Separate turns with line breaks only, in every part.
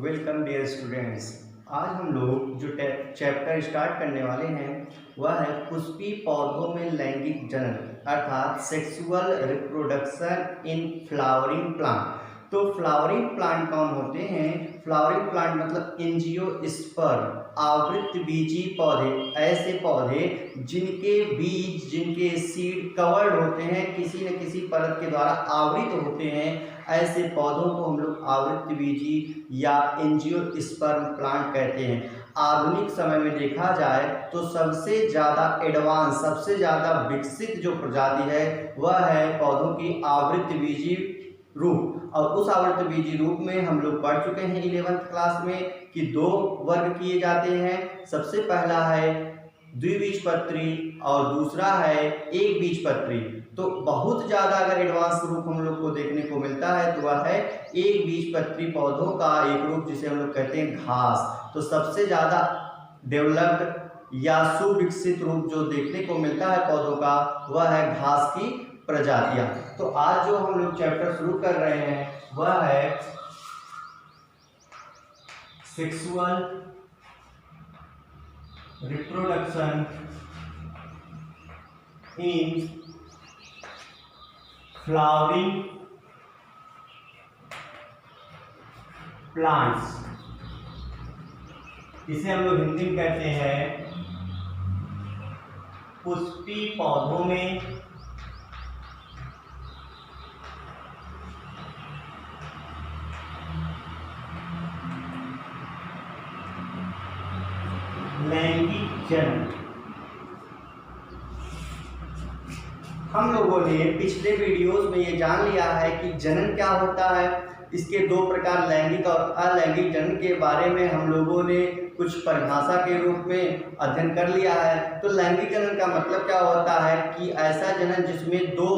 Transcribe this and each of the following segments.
Welcome dear students. आज हम लोग जो चैप्टर स्टार्ट करने वाले हैं वह है पुष्पीय पौधों में लैंगिक जनन अर्थात sexual reproduction in flowering plant. तो फ्लावरिंग प्लांट कौन होते हैं? फ्लावरिंग प्लांट मतलब एंजियोस्पर्म आवृतबीजी पौधे, ऐसे पौधे जिनके बीज जिनके सीड कवर्ड होते हैं, किसी न किसी परत के द्वारा आवृत होते हैं, ऐसे पौधों को हम लोग आवृतबीजी या एंजियोस्पर्म प्लांट कहते हैं। आधुनिक समय में देखा जाए तो सबसे ज़्यादा एडवांस सबसे ज़्यादा विकसित जो प्रजाति है वह है पौधों की आवृतबीजी रूप। और उस आवृतबीजी रूप में हम लोग पढ़ चुके हैं 11th क्लास में कि दो वर्ग किए जाते हैं। सबसे पहला है द्विबीजपत्री और दूसरा है एक बीजपत्री। तो बहुत ज़्यादा अगर एडवांस रूप हम लोग को देखने को मिलता है तो वह है एक बीजपत्री पौधों का एक रूप जिसे हम लोग कहते हैं घास। तो सबसे ज़्यादा डेवलप्ड या सुविकसित रूप जो देखने को मिलता है पौधों का वह है घास की प्रजातियां। तो आज जो हम लोग चैप्टर शुरू कर रहे हैं वह है sexual reproduction in flowering plants. इसे हम लोग हिंदी में कहते हैं पुष्पीय पौधों में लैंगिक जनन। हम लोगों ने पिछले वीडियोस में ये जान लिया है कि जनन क्या होता है। इसके दो प्रकार लैंगिक और अलैंगिक जनन के बारे में हम लोगों ने कुछ परिभाषा के रूप में अध्ययन कर लिया है। तो लैंगिक जनन का मतलब क्या होता है कि ऐसा जनन जिसमें दो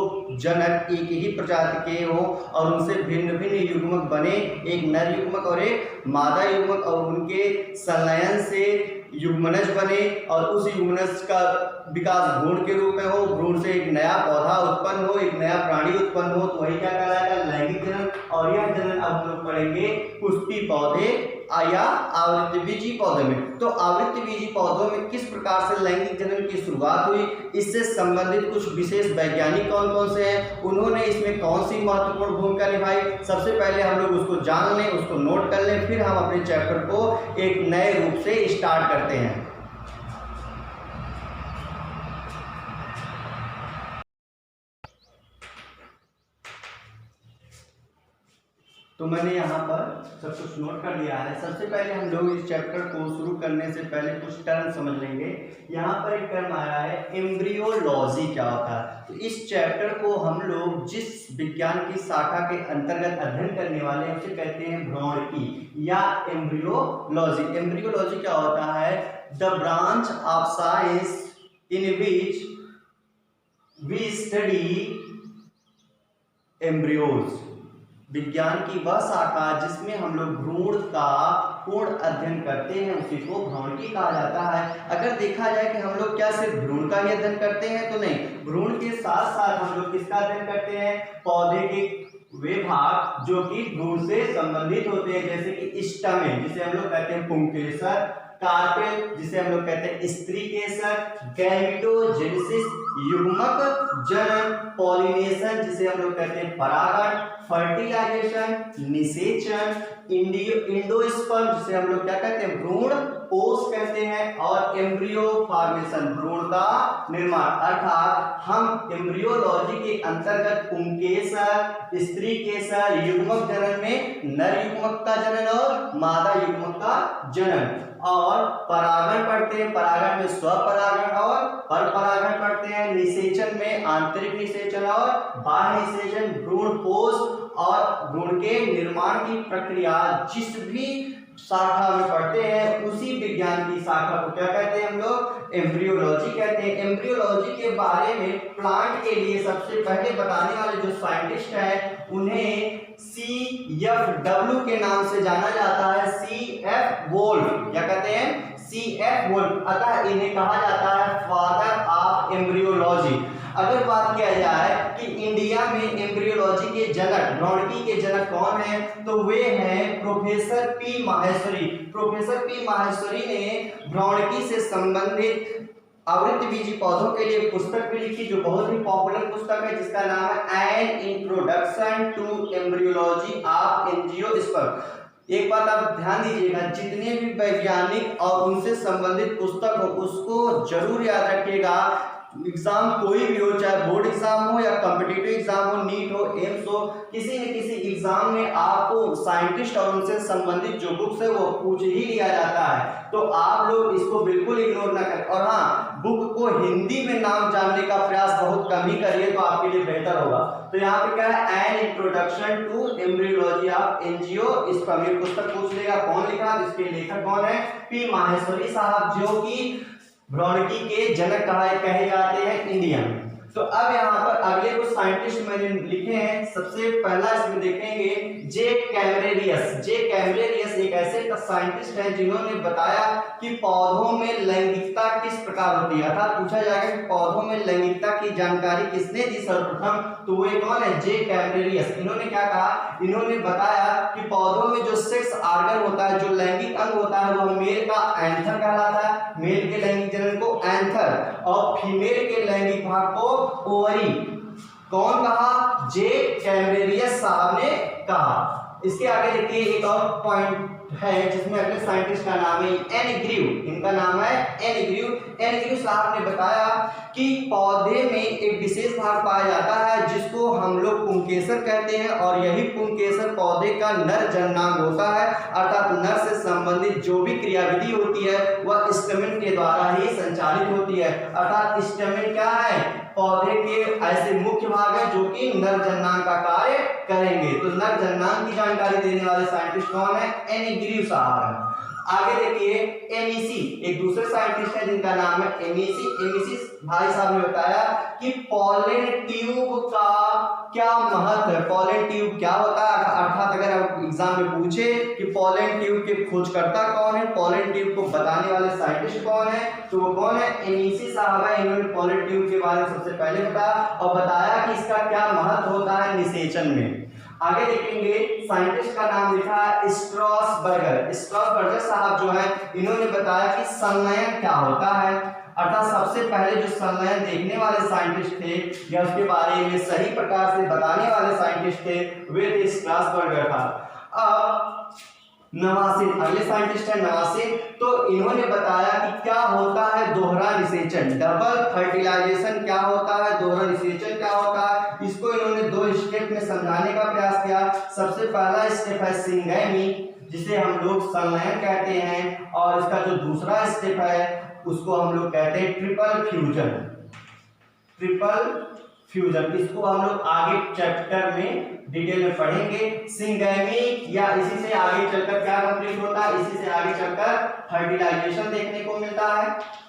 जनक एक ही प्रजाति के हो और उनसे भिन्न भिन्न युग्मक बने, एक नर युग्मक और एक मादा युग्मक, और उनके संलयन से युग्मनज बने और उस युग्मनज का विकास भ्रूण के रूप में हो, भ्रूण से एक नया पौधा उत्पन्न हो, एक नया प्राणी उत्पन्न हो, तो वही क्या कहलाएगा? लैंगिक जनन। और यह जनन अब हम लोग पढ़ेंगे पुष्पीय पौधे या आवृतबीजी पौधे में। तो आवृतबीजी पौधों में किस प्रकार से लैंगिक जनन की शुरुआत हुई, इससे संबंधित कुछ विशेष वैज्ञानिक कौन कौन से हैं, उन्होंने इसमें कौन सी महत्वपूर्ण भूमिका निभाई, सबसे पहले हम लोग उसको जान लें, उसको नोट कर लें, फिर हम अपने चैप्टर को एक नए रूप से स्टार्ट करते हैं। तो मैंने यहाँ पर सब कुछ नोट कर लिया है। सबसे पहले हम लोग इस चैप्टर को शुरू करने से पहले कुछ टर्म समझ लेंगे। यहाँ पर एक टर्म आया है एम्ब्रियोलॉजी, क्या होता है। तो इस चैप्टर को हम लोग जिस विज्ञान की शाखा के अंतर्गत अध्ययन करने वाले हैं उसे कहते हैं भ्रूणकी या एम्ब्रियोलॉजी। एम्ब्रियोलॉजी क्या होता है? The branch of science in which we study embryos. विज्ञान की वह शाखा जिसमें हम लोग भ्रूण का पूर्ण अध्ययन करते हैं उसी को भ्रूणकी कहा जाता है। अगर देखा जाए कि हम लोग क्या सिर्फ भ्रूण का ही अध्ययन करते हैं तो नहीं, भ्रूण के साथ साथ हम लोग किसका अध्ययन करते हैं? पौधे के वे भाग जो कि भ्रूण से संबंधित होते हैं, जैसे कि स्टमेन जिसे हम लोग कहते हैं पुंकेसर, कार्पेल जिसे हम लोग कहते हैं स्त्री केसर, गैमेटोजेनेसिस युग्मक जनन, पॉलिनेशन जिसे हम लोग कहते हैं परागण, फर्टिलाइजेशन निषेचन, इंडोस्पर्म जिसे हम लोग क्या कहते हैं? भ्रूण कोष कहते हैं, और एम्ब्रियो फॉर्मेशन भ्रूण का निर्माण। अर्थात हम एम्ब्रियोलॉजी के अंतर्गत पुंकेसर, स्त्री केसर, युग्मक जनन में नर युग्मक का जनन और मादा युग्मक का जनन, और परागण पढ़ते हैं, परागण में स्वपरागण और परपरागण पढ़ते हैं, निषेचन में आंतरिक निषेचन और बाह्य निषेचन, भ्रूण कोष और भ्रूण के निर्माण की प्रक्रिया जिस भी शाखा में पढ़ते हैं उसी विज्ञान की शाखा को क्या कहते हैं? हम लोग एम्ब्रियोलॉजी कहते हैं। एम्ब्रियोलॉजी के बारे में प्लांट के लिए सबसे पहले बताने वाले जो साइंटिस्ट हैं उन्हें CFW के नाम से जाना जाता है। CF वोल्फ, क्या कहते हैं? CF Wolff. अतः इन्हें कहा जाता है फादर ऑफ एम्ब्रियोलॉजी। अगर बात किया जाए कि इंडिया इंडिया में एम्ब्रियोलॉजी के जनक, भ्रौणकी के जनक कौन है? तो वे हैं professor P Maheshwari. Professor P Maheshwari ने भ्रौणकी से संबंधित आवृत्तबीजी पौधों के लिए पुस्तक भी लिखी, जो बहुत ही पॉपुलर पुस्तक है, जिसका नाम है an introduction to embryology of angiosperm. एक बात आप ध्यान दीजिएगा, जितने भी वैज्ञानिक और उनसे संबंधित पुस्तक हो उसको जरूर याद रखिएगा। एग्जाम कोई भी हो, चाहे बोर्ड एग्जाम हो या कॉम्पिटिटिव एग्जाम हो, नीट हो, एम्स हो, किसी न किसी एग्जाम में आपको साइंटिस्ट और उनसे संबंधित जो बुक्स है वो पूछ ही लिया जाता है। तो आप लोग इसको बिल्कुल इग्नोर ना करें, और हाँ, बुक को हिंदी में नाम जानने का प्रयास बहुत कम ही करिए, तो आपके लिए बेहतर होगा। तो यहाँ पे क्या है, an introduction to embryology of angiosperm, ये पुस्तक पूछ लेगा कौन लिखा, जिसके लेखक कौन है? पी माहेश्वरी साहब, जो कि भ्रौणकी के जनक कहे जाते हैं इंडिया में। तो अब यहाँ पर अगले कुछ साइंटिस्ट मैंने लिखे हैं। सबसे पहला इसमें देखेंगे जे कैमरेरियस। जे कैमरेरियस एक ऐसे साइंटिस्ट हैं जिन्होंने बताया कि पौधों में लैंगिकता किस प्रकार होती है, अर्थात पूछा जाएगा कि पौधों में लैंगिकता की जानकारी किसने दी सर्वप्रथम, तो वो कौन है? जे कैमरेरियस। इन्होंने क्या कहा? इन्होंने बताया कि पौधों में जो सेक्स ऑर्गन होता है, जो लैंगिक अंग होता है, वो मेल का एंथर कहलाता है, मेल के लैंगिक जनन को एंथर, और फीमेल के लैंगिक भाग को ओवरी। कौन कहा? जे कैमरेरियस साहब ने कहा। इसके आगे देखिए एक और पॉइंट है जिसमें अगले साइंटिस्ट का नाम है एनग्रीव। इनका नाम है एनग्रीव। एनग्रीव साहब ने बताया कि पौधे में एक विशेष भाग पाया जाता है जिसको हम लोग पुंकेसर कहते हैं, और यही पुंकेसर पौधे का नर जननांग होता है, अर्थात नर से संबंधित जो भी क्रियाविधि होती है वह स्टैमेन के द्वारा ही संचालित होती है। अर्थात स्टैमेन क्या है? पौधे के ऐसे मुख्य भाग है जो कि नर जननांग का कार्य करेंगे। तो नर जननांग की जानकारी देने वाले साइंटिस्ट कौन है? एनग्रीव साहब है। आगे देखिए एमिसी, एक दूसरे साइंटिस्ट है जिनका नाम है एमिसी। एमिसी भाई साहब ने बताया कि पॉलन ट्यूब का क्या महत्व है। पॉलन ट्यूब क्या होता है, अर्थात अगर आप एग्जाम में पूछे कि पॉलन ट्यूब के खोजकर्ता कौन है, पॉलन ट्यूब को बताने वाले साइंटिस्ट कौन है, तो वो कौन है? एमिसी साहब है। इन्होंने पॉलन ट्यूब के बारे में सबसे पहले बताया और बताया कि इसका क्या महत्व होता है निषेचन में। आगे देखेंगे साइंटिस्ट का नाम लिखा है स्ट्रॉसबर्गर। स्ट्रॉसबर्गर साहब जो है इन्होंने बताया कि संलयन क्या होता है, अर्थात सबसे पहले जो संलयन देखने वाले साइंटिस्ट थे या उसके बारे में सही प्रकार से बताने वाले साइंटिस्ट थे वे थे स्ट्रॉसबर्गर था। अब नवासिन अगले साइंटिस्ट है नवासिन। तो इन्होंने बताया कि क्या होता है दोहरा निषेचन, डबल फर्टिलाइजेशन क्या होता है, दोहरा निषेचन क्या होता है, इसको इन्होंने दो स्टेप में समझाने का प्रयास किया। सबसे पहला स्टेप है सिंगैमी, जिसे हम लोग संलयन कहते हैं, और इसका जो दूसरा स्टेप है उसको हम लोग कहते हैं ट्रिपल फ्यूजन। ट्रिपल फ्यूजन इसको हम लोग आगे चैप्टर में डिटेल में पढ़ेंगे। सिंगैमी या इसी से आगे चलकर क्या कंप्लीट होता है, इसी से आगे चलकर फर्टिलाइजेशन देखने को मिलता है।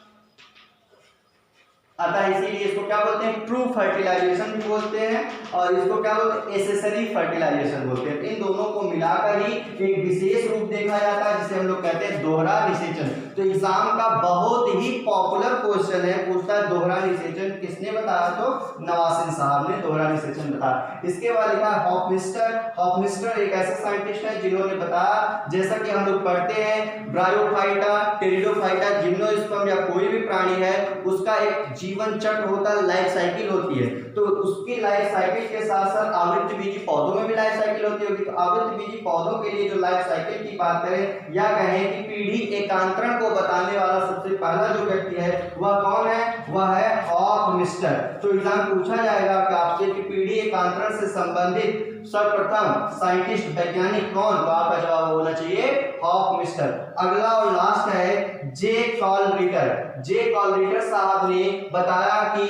अतः इसीलिए इसको क्या बोलते हैं? ट्रू फर्टिलाइजेशन भी बोलते हैं, और इसको क्या बोलते हैं? एसेसरी फर्टिलाइजेशन बोलते हैं। इन दोनों को मिलाकर ही एक विशेष रूप देखा जाता है जिसे हम लोग कहते हैं दोहरा निषेचन। तो एग्जाम का बहुत ही पॉपुलर क्वेश्चन है, पूछता है दोहरा निषेचन किसने बताया, तो नवासिन साहब ने दोहरा निषेचन बताया। इसके बाद लिखा हॉफमिस्टर। हॉफमिस्टर एक ऐसे साइंटिस्ट है जिन्होंने बताया, जैसा कि हम लोग पढ़ते हैं ब्रायोफाइटा, टेरिडोफाइटा, जिम्नोस्पर्म या कोई भी प्राणी है उसका एक जीवन चक्र होता है, लाइफ साइकिल होती है। तो उसकी लाइफ साइकिल के साथ साथ आवृत्तबीजी पौधों में भी लाइफ साइकिल होती होगी। तो आवृत्तबीजी पौधों के लिए जो लाइफ साइकिल की बात करें या कहें कि पीढ़ी एकांतरण को बताने वाला सबसे पहला जो व्यक्ति है वह कौन है? वह है हॉफमिस्टर। तो एग्जाम पूछा जाएगा कि आपसे कि पीढ़ी एकांतरण से संबंधित सर्वप्रथम साइंटिस्ट वैज्ञानिक कौन, तो आपका जवाब होना चाहिए हॉफमिस्टर। अगला और लास्ट है जे कॉल रिटर। जे कॉल रिटर साहब ने बताया कि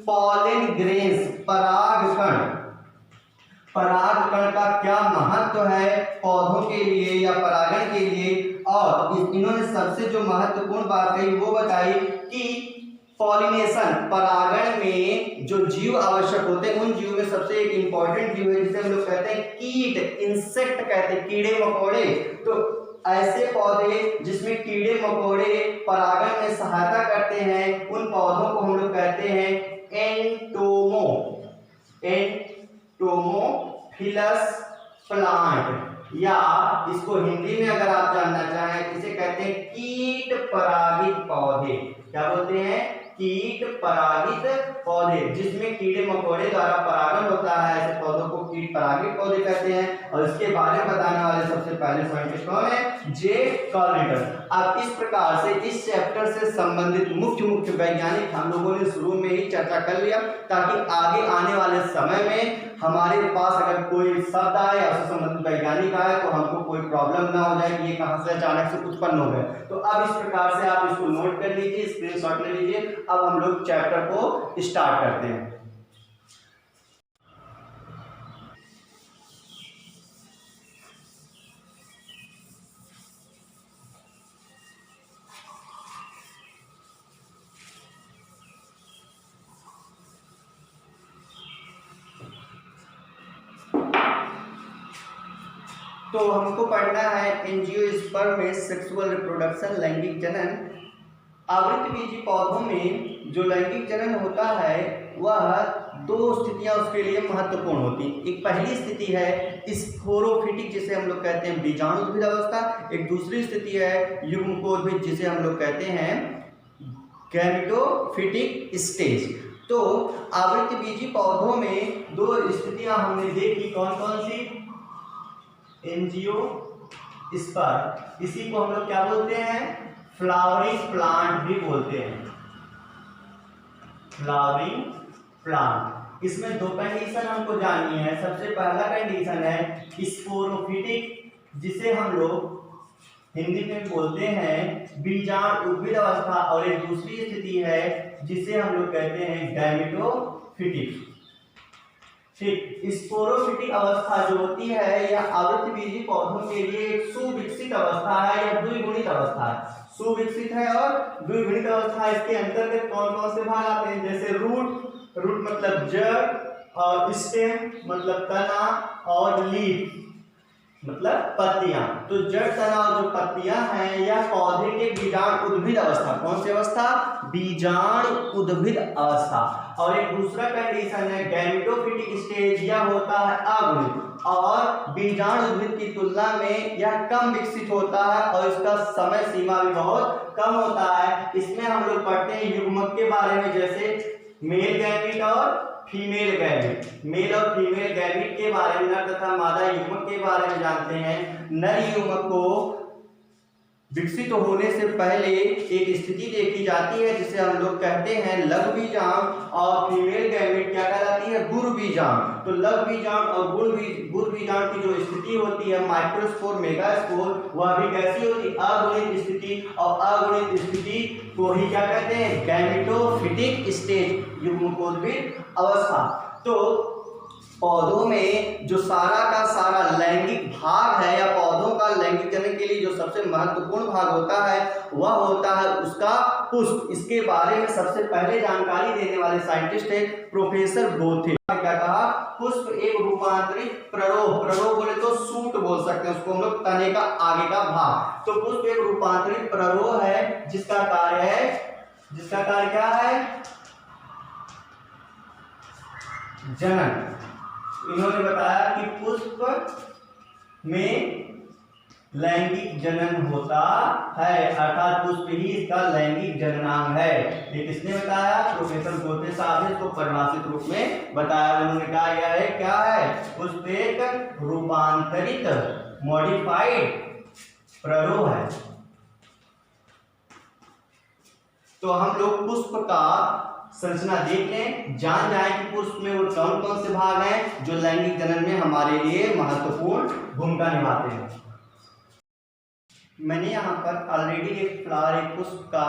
पॉलन ग्रेन्स परागकण का क्या महत्व है पौधों के लिए या परागण के लिए, और इन्होंने सबसे जो महत्वपूर्ण बात कही वो बताई कि पॉलिनेशन परागण में जो जीव आवश्यक होते हैं उन जीव में सबसे एक इंपॉर्टेंट जीव है जिसे हम लोग कहते हैं कीट, इंसेक्ट कहते हैं, कीड़े मकोड़े। तो ऐसे पौधे जिसमें कीड़े मकोड़े परागण में सहायता करते हैं उन पौधों को हम लोग कहते हैं एंटोमो। ब्रोमोफिलस प्लांट, या इसको हिंदी में अगर आप जानना चाहें इसे कहते हैं कीट परागित पौधे। क्या बोलते हैं? कीट परागित पौधे, जिसमें कीड़े मकोड़े द्वारा परागण होता है, ऐसे पौधों को कीट परागित पौधे कहते हैं। और इसके बारे में बताने वाले सबसे पहले साइंटिस्ट कौन है? जे कॉर्नेटर। अब इस प्रकार से इस चैप्टर से संबंधित मुख्य वैज्ञानिक हम लोगों ने शुरू में ही चर्चा कर लिया, ताकि आगे आने वाले समय में हमारे पास अगर कोई शब्द आए या उससे संबंधित वैज्ञानिक आए तो हमको कोई प्रॉब्लम ना हो जाए कि ये कहां से अचानक से उत्पन्न हो गए। तो अब इस प्रकार से आप इसको नोट कर लीजिए, स्क्रीनशॉट ले लीजिए। अब हम लोग चैप्टर को स्टार्ट करते हैं। तो हमको पढ़ना है एंजियोस्पर्म में सेक्सुअल रिप्रोडक्शन, लैंगिक जनन। आवृतबीजी पौधों में जो लैंगिक जनन होता है वह दो स्थितियां उसके लिए महत्वपूर्ण होती हैं। एक पहली स्थिति है स्पोरोफिटिक, जिसे हम लोग कहते हैं बीजाणुद्भिद अवस्था। एक दूसरी स्थिति है युग्मकोद्भिद, जिसे हम लोग कहते हैं गैमेटोफिटिक स्टेज। तो आवृतबीजी पौधों में दो स्थितियां हमने देखी, कौन कौन सी? एंजियोस्पर्म, इसी को हम लोग क्या बोलते हैं? फ्लावरिंग प्लांट भी बोलते हैं, फ्लावरिंग प्लांट। इसमें दो कंडीशन हमको जाननी है। सबसे पहला कंडीशन है स्पोरोफिटिक, जिसे हम लोग हिंदी में बोलते हैं बीजाणु उद्भिद अवस्था, और एक दूसरी स्थिति है जिसे हम लोग कहते हैं गैमेटोफिटिक। ठीक, स्पोरोफिटिक अवस्था जो होती है यह आवृतबीजी पौधों के लिए एक सुविकसित अवस्था है या द्विगुणित अवस्था है। सुविकसित है और द्विगुणित अवस्था है। इसके अंतर्गत कौन कौन से भाग आते हैं? जैसे रूट मतलब जड़, और स्टेम मतलब तना, और लीफ मतलब पत्तियां। तो जड़, तना और जो पत्तियां हैं यह पौधे के बीजाणु उद्भिद अवस्था। कौन सी अवस्था? बीजाणु उद्भिद अवस्था। और एक दूसरा कंडीशन है गैमेटोफिटिक स्टेज, यह होता है अगुणित, और बीजाणु उद्भिद की तुलना में यह कम विकसित होता है और इसका समय सीमा भी बहुत कम होता है। इसमें हम लोग पढ़ते हैं युग्मक के बारे में, जैसे मेल गैमेट और फीमेल गैमेट। मेल और फीमेल गैमेट के बारे में, नर तथा मादा युग्मक के बारे में जानते हैं। नर युग्मक को विकसित होने से पहले एक स्थिति देखी जाती है जिसे हम लोग कहते हैं लघु बीजांड, और फीमेल गैमेट क्या कहलाती है? गुरु बीजांड। तो लघु बीजांड और गुरु बीजांड की जो स्थिति होती है माइक्रोस्पोर, मेगास्पोर, वह भी कैसी होती? अगुणित स्थिति। और अगुणित स्थिति को ही क्या कहते हैं? गैमेटोफिटिक स्टेज, युग्मकोद्भिद अवस्था। तो पौधों में जो सारा का सारा लैंगिक भाग है, या पौधों का लैंगिक जनन के लिए जो सबसे महत्वपूर्ण भाग होता है वह होता है उसका पुष्प। इसके बारे में सबसे पहले जानकारी देने वाले साइंटिस्ट है प्रोफेसर बोथे। क्या कहा? पुष्प एक रूपांतरित प्ररोह, प्ररोह बोले तो सूट बोल सकते हैं उसको हम लोग, तने का आगे का भाग। तो पुष्प एक रूपांतरित प्ररोह है जिसका कार्य क्या है? जनन। इन्होंने बताया कि पुष्प में लैंगिक जनन होता है, अर्थात पुष्प ही इसका लैंगिक जननांग है। ये किसने बताया? प्रोफेसर बोथे साहब ने इसको परिभाषित रूप में बताया। उन्होंने कहा यह है क्या है? पुष्प एक रूपांतरित मॉडिफाइड प्ररोह है। तो हम लोग पुष्प का संरचना देख लें, जान जाए कि पुष्प में वो कौन कौन से भाग हैं जो लैंगिक जनन में हमारे लिए महत्वपूर्ण भूमिका निभाते हैं। मैंने यहाँ पर ऑलरेडी एक फ्लावर, एक पुष्प का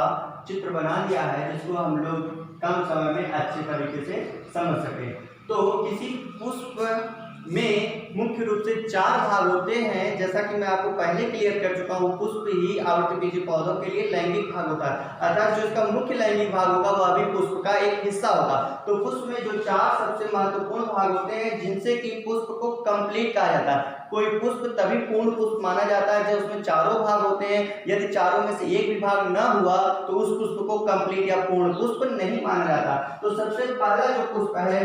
चित्र बना लिया है जिसको हम लोग कम समय में अच्छे तरीके से समझ सके। तो किसी पुष्प में मुख्य रूप से 4 भाग होते हैं, जैसा कि मैं आपको पहले क्लियर कर चुका हूँ। पुष्प ही आवृतबीजी पौधों के लिए लैंगिक भाग होता है, अर्थात जो इसका मुख्य लैंगिक भाग होगा वह भी पुष्प का एक हिस्सा होगा। तो पुष्प में जो 4 सबसे महत्वपूर्ण भाग होते हैं जिनसे कि पुष्प को कंप्लीट कहा जाता है। कोई पुष्प तभी पूर्ण पुष्प माना जाता है जब उसमें चारों भाग होते हैं। यदि चारों में से एक भी भाग न हुआ तो उस पुष्प को कंप्लीट या पूर्ण पुष्प नहीं माना जाता। तो सबसे पहला जो पुष्प है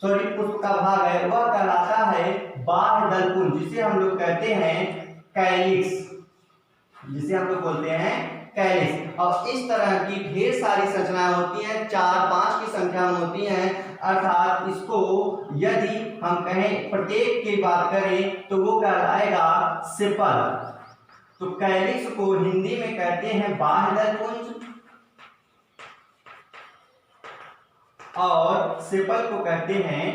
सॉरी पुष्प का भाग है वह कहलाता है बाह्य दलपुंज, जिसे हम लोग कहते हैं कैलिक्स, जिसे हम लोग बोलते हैं कैलिक्स। और इस तरह की ढेर सारी संरचनाएं होती हैं, 4-5 की संख्या में होती हैं, अर्थात इसको यदि हम कहें प्रत्येक की बात करें तो वो कहलाएगा सेपल। तो कैलिक्स को हिंदी में कहते हैं बाह्य दलपुंज और सेपल को कहते हैं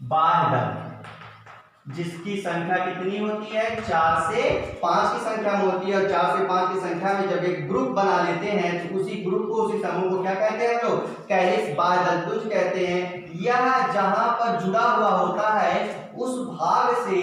बाह्य दल, जिसकी संख्या कितनी होती है 4 से 5 की संख्या में होती है। और 4 से 5 की संख्या में जब एक ग्रुप बना लेते हैं तो उसी ग्रुप को, उसी समूह को क्या कहते हैं हम लोग, कैलिक्स बाह्य दलपुंज कहते हैं। यह जहां पर जुड़ा हुआ होता है उस भाग से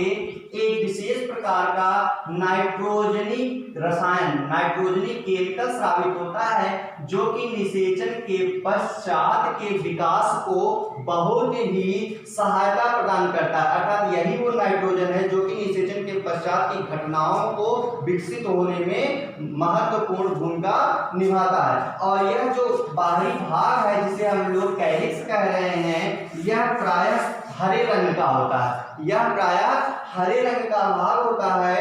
एक विशेष प्रकार का नाइट्रोजनी रसायन, नाइट्रोजनी केमिकल स्रावित होता है, जो कि निषेचन के पश्चात के विकास को बहुत ही सहायता प्रदान करता है। अर्थात यही वो नाइट्रोजन है जो कि निषेचन के पश्चात की घटनाओं को विकसित होने में महत्वपूर्ण भूमिका निभाता है। और यह जो बाहरी भाग है जिसे हम लोग कैलिक्स कह रहे हैं, यह प्रायः हरे रंग का होता है, यह प्रायः हरे रंग का भाग होता है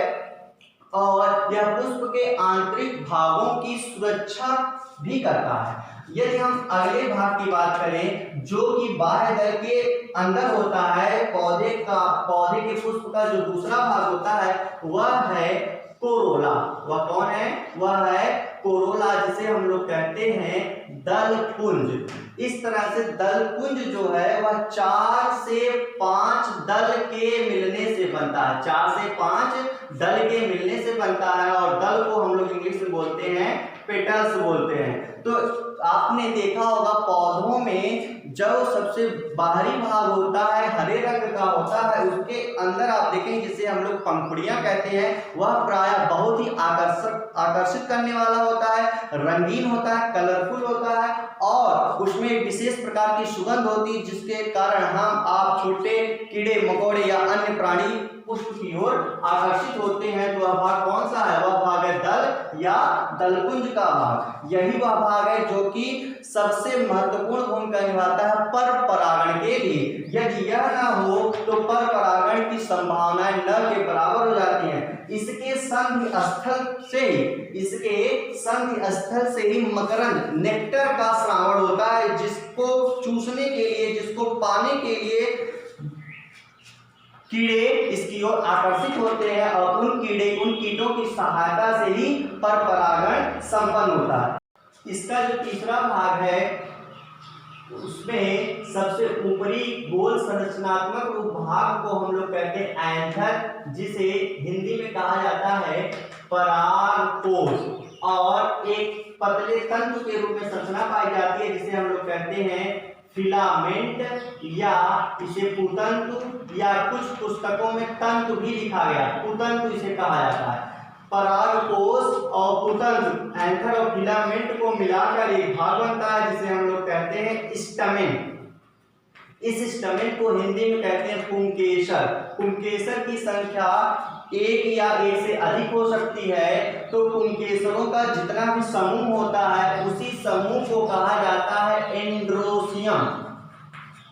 और यह पुष्प के आंतरिक भागों की सुरक्षा भी करता है। यदि हम अगले भाग की बात करें जो कि बाह्य दल के अंदर होता है, पौधे के पुष्प का जो दूसरा भाग होता है वह है कोरोला। वह कौन है, वह है कोरोला, जिसे हम लोग कहते हैं दलपुंज। इस तरह से दलपुंज जो है वह 4 से 5 दल के मिलने से बनता है, 4 से 5 दल के मिलने से बनता है। और दल को हम लोग इंग्लिश में बोलते हैं पेटल्स बोलते हैं। तो आपने देखा होगा पौधों में जो सबसे बाहरी भाग होता है हरे रंग का होता है, उसके अंदर आप देखें जिसे हम लोग पंखुड़ियां कहते हैं, वह प्रायः बहुत ही आकर्षित करने वाला होता है, रंगीन होता है, कलरफुल होता है और उसमें एक विशेष प्रकार की सुगंध होती है, जिसके कारण आप छोटे कीड़े मकोड़े या अन्य प्राणी पुष्प की ओर आकर्षित होते हैं। तो वह भाग कौन सा है, वह भाग है दल या दलपुंज का भाग। यही वह भाग है जो कि सबसे महत्वपूर्ण भूमिका निभाता है पर परागण के लिए। यदि यह ना हो तो पर परागण की संभावनाएं न के बराबर हो जाती हैं। इसके संधि स्थल से ही मकरंद नेक्टर का श्रावण होता है, जिसको चूसने के लिए, जिसको पाने के लिए कीड़े इसकी ओर आकर्षित होते हैं और उन कीटों की सहायता से ही पर परागण संपन्न होता है। इसका जो तीसरा भाग है उसमें सबसे ऊपरी गोल संरचनात्मक भाग को हम लोग कहते हैं एंथर, जिसे हिंदी में कहा जाता है परागकोश, और एक पतले तंतु के रूप में संरचना पाई जाती है जिसे हम लोग कहते हैं फिलामेंट या इसे पुतंतु, या कुछ पुस्तकों में तंतु भी लिखा गया, पुतंतु इसे कहा जाता है। परागकोश और पुतंतु, एंथर और फिलामेंट को मिलाकर एक भाग बनता है जिसे हम लोग कहते हैं स्टमेन। इस स्टमेन को हिंदी में कहते हैं पुंकेसर। पुंकेसर की संख्या एक या एक से अधिक हो सकती है। तो पुंकेसरों का जितना भी समूह होता है उसी समूह को कहा जाता है एंड्रोसियम।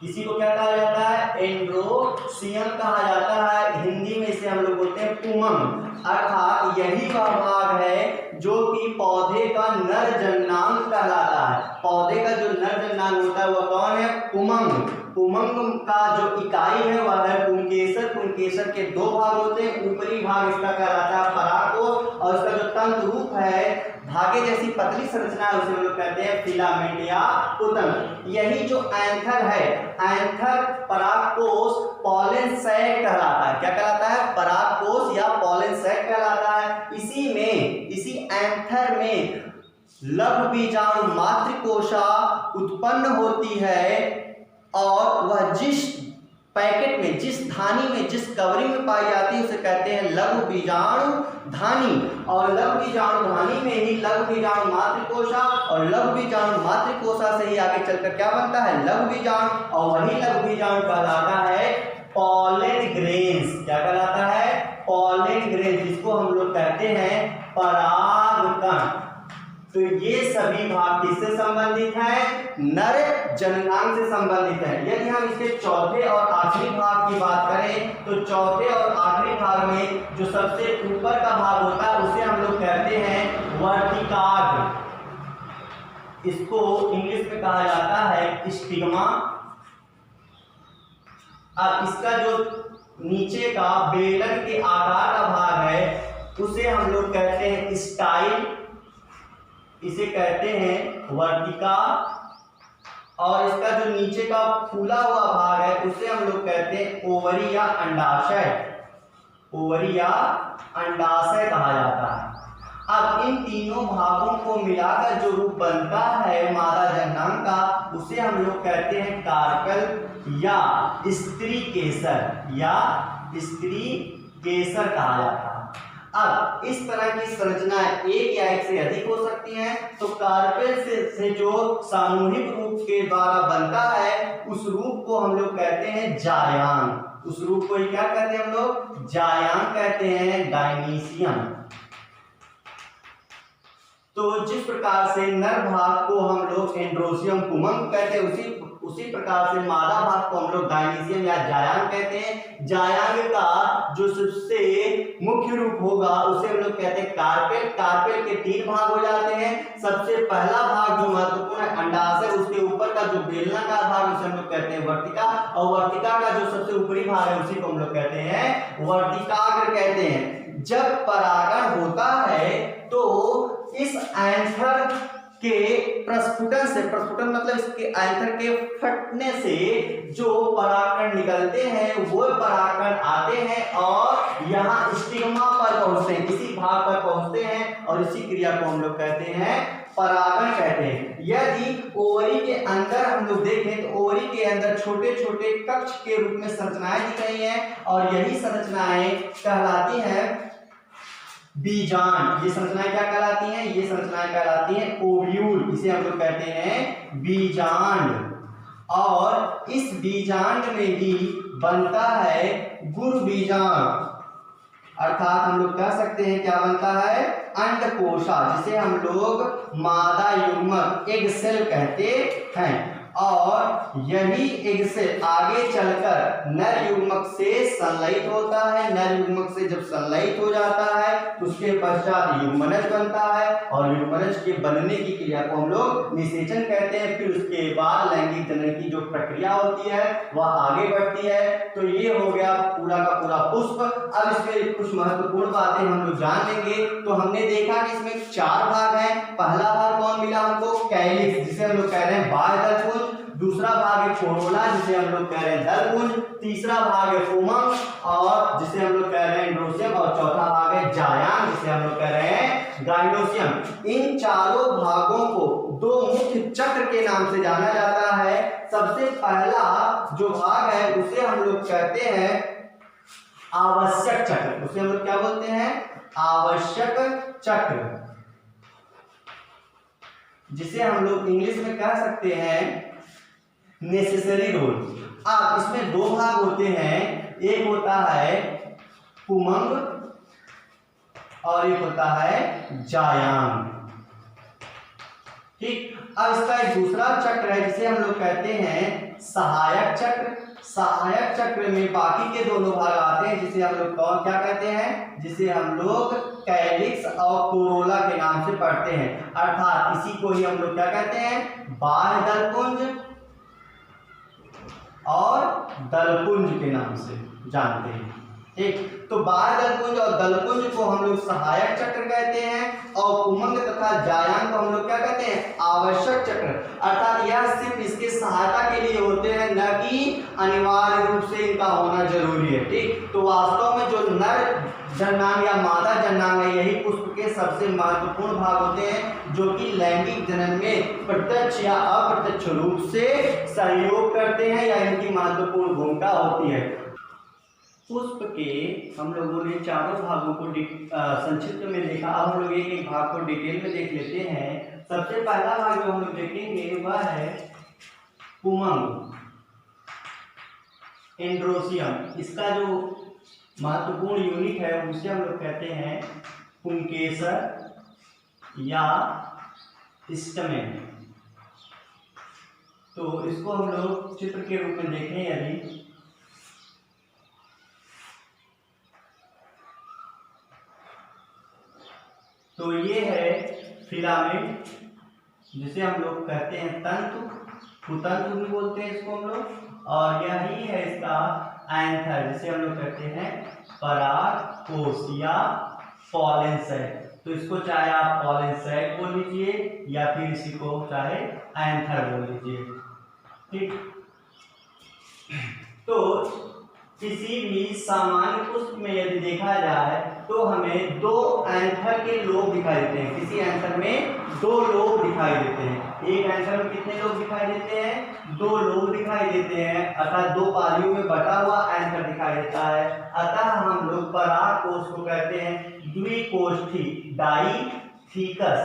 इसी को क्या कहा जाता है, एंड्रोसियम कहा जाता है। हिंदी में इसे हम लोग बोलते हैं पुमंग। अर्थात यही वह भाग है जो कि पौधे का नर जननांग कहलाता है। पौधे का जो नर जननांग होता है वह कौन है, पुमंग। पुमंग का जो इकाई है वह है पुंकेसर। पुंकेसर के दो भाग होते हैं, ऊपरी भाग इसका कहलाता है परागकोश और इसका जो तंतु रूप है धागे जैसी पतली संरचना है उसे हम लोग कहते हैं फिलामेंट या पुतंग। यही जो एंथर है, एंथर परागकोश पॉलन सैक कहलाता है। क्या कहलाता है, परागकोश या पॉलन सैक कहलाता है। इसी एंथर में लघु बीजाणु मातृकोशा उत्पन्न होती है और वह जिस पैकेट में, जिस धानी में, जिस कवरिंग में पाई जाती है उसे कहते हैं लघु बीजाणु धानी। और लघु बीजाणु धानी में ही लघु बीजाणु मातृकोशा और लघु बीजाणु मातृकोशा से ही आगे चलकर क्या बनता है, लघु बीजाणु। और वही लघु बीजाणु कहलाता है पॉलन ग्रेन्स। क्या कहलाता है, पॉलन ग्रेन्स, जिसको हम लोग कहते हैं परागकण। तो ये सभी भाग किससे संबंधित हैं? नर जननांग से संबंधित है। यदि हम इसके चौथे और आखिरी भाग की बात करें तो चौथे और आखिरी भाग में जो सबसे ऊपर का भाग होता है उसे हम लोग कहते हैं वर्तिकाग्र। इसको इंग्लिश में कहा जाता है स्टिग्मा। अब इसका जो नीचे का बेलन के आकार का भाग है उसे हम लोग कहते हैं स्टाइल, इसे कहते हैं वर्तिका। और इसका जो नीचे का फूला हुआ भाग है उसे हम लोग कहते हैं ओवरी या अंडाशय, ओवरी या अंडाशय कहा जाता है। अब इन तीनों भागों को मिलाकर जो रूप बनता है मादा जननांग का उसे हम लोग कहते हैं कार्पल या स्त्री केसर, या स्त्री केसर कहा जाता है। अब इस तरह की संरचनाएं एक या एक से अधिक हो सकती हैं। तो कार्पेल से जो सामूहिक रूप के द्वारा बनता है उस रूप को हम लोग कहते हैं जायांग। उस रूप को क्या कहते हैं हम लोग? जायांग कहते हैं, डायनीसियम। तो जिस प्रकार से नर भाग को हम लोग एंड्रोसियम पुमंग कहते हैं उसी प्रकार से मादा भाग को हम लोग डायनीसियम या जायांग कहते हैं। जायांग का जो सबसे मुख्य रूप होगा उसे हम लोग कहते हैं कार्पेल। कार्पेल के 3 भाग हो जाते हैं। सबसे पहला भाग जो महत्वपूर्ण है अंडाशय, उसके ऊपर का जो बेलनाकार भाग उसे हम लोग कहते हैं वर्तिका, और वर्तिका का जो सबसे ऊपरी भाग है उसी को हम लोग कहते हैं वर्तिकाग्र कहते हैं। जब परागण होता है तो इस एंथर के प्रस्फुटन से, प्रस्फुटन मतलब इसके एंथर के फटने से जो परागकण निकलते हैं वो परागकण आते हैं और यहाँ स्टिग्मा पर पहुंचते हैं, इसी भाग पर पहुंचते हैं और इसी क्रिया को हम लोग कहते हैं परागण कहते हैं। यदि ओवरी के अंदर हम लोग देखें तो ओवरी के अंदर छोटे छोटे कक्ष के रूप में संरचनाएं दिख रही हैं और यही संरचनाएं कहलाती हैं बीजांड। ये संरचनाएं क्या कहलाती हैं? ये संरचनाएं कहलाती हैं ओव्यूल, इसे हम लोग कहते हैं बीजांड। और इस बीजांड में ही बनता है गुरु बीजांड, अर्थात हम लोग कह सकते हैं क्या बनता है? अंडकोशा, जिसे हम लोग मादा युग्मक एग सेल कहते हैं। और यही एग सेल आगे चलकर नर युग्मक से संलयित होता है। नर युग्मक से जब संलयित हो जाता है तो उसके पश्चात युग्मनज बनता है और युग्मनज के बनने की क्रिया को हम लोग निषेचन कहते हैं। फिर उसके बाद लैंगिक जनन की जो प्रक्रिया होती है वह आगे बढ़ती है। तो ये हो गया पूरा का पूरा पुष्प। अब इसमें कुछ महत्वपूर्ण बातें हम लोग जान लेंगे। तो हमने देखा कि इसमें 4 भाग हैं। पहला भाग कौन मिला हमको? कैलिक्स, जिसे हम लोग कह रहे हैं बाह्य दलपुंज। दूसरा भाग है कोरोला, जिसे हम लोग कह रहे हैं दलपुंज। तीसरा भाग है पुमंग और जिसे हम लोग कह रहे हैं एंड्रोसियम। और चौथा भाग है जायांग, जिसे हम लोग कह रहे हैं गाइनोसियम। इन चारों भागों को 2 मुख्य चक्र के नाम से जाना जाता है। सबसे पहला जो भाग है उसे हम लोग कहते हैं आवश्यक चक्र। उसे हम लोग क्या बोलते हैं? आवश्यक चक्र, जिसे हम लोग इंग्लिश में कह सकते हैं नेसेसरी रोल। अब इसमें 2 भाग होते हैं, एक होता है पुमंग और एक होता है जायांग। ठीक। अब इसका एक दूसरा चक्र है जिसे हम लोग कहते हैं सहायक चक्र। सहायक चक्र में बाकी के दोनों भाग आते हैं जिसे हम लोग क्या कहते हैं? जिसे हम लोग कैलिक्स और कोरोला के नाम से पढ़ते हैं। अर्थात इसी को ही हम लोग क्या कहते हैं? बाह्य दलपुंज और दलपुंज के नाम से जानते हैं। ठीक। तो बाह्य दलपुंज और दलपुंज को हम लोग सहायक चक्र कहते हैं और पुमंग तथा जायांग को हम लोग क्या कहते हैं? आवश्यक चक्र। अर्थात यह सिर्फ इसके सहायता के लिए होते हैं, न कि अनिवार्य रूप से इनका होना जरूरी है। ठीक। तो वास्तव में जो नर जननांग या मादा जननांग है यही पुष्प के सबसे महत्वपूर्ण भाग होते हैं, जो कि लैंगिक जनन में प्रत्यक्ष या अप्रत्यक्ष रूप से सहयोग करते हैं या इनकी महत्वपूर्ण भूमिका होती है। पुष्प के हम लोगों ने चारों भागों को संक्षिप्त में देखा। अब हम लोग एक एक भाग को डिटेल में देख लेते हैं। सबसे पहला भाग जो हम लोग देखेंगे वह है पुमंग एंड्रोसियम। इसका जो महत्वपूर्ण यूनिट है उसे हम लोग कहते हैं पुंकेसर या स्टमेन। तो इसको हम लोग चित्र के रूप में देखें यदि, तो ये है फिलामेंट, जिसे हम लोग कहते हैं तंतु, कुतंतु भी बोलते हैं इसको हम लोग, और यही है इसका एंथर, जिसे हम लोग कहते हैं परागकोश या पॉलन सैक। तो इसको चाहे आप पॉलन सैक बोल लीजिए या फिर इसी को चाहे एंथर बोल लीजिए, ठीक। तो किसी भी सामान्य पुष्प में यदि देखा जाए तो हमें दो एंथर के लोब दिखाई देते हैं। किसी एंथर में दो लोब दिखाई देते हैं। एक एंथर में कितने लोब दिखाई देते हैं? दो लोब दिखाई देते हैं, अर्थात दो पालियों में बटा हुआ एंथर दिखाई देता है। अतः हम लोग परागकोश को कहते हैं द्विकोष्ठी, डाइथिकस,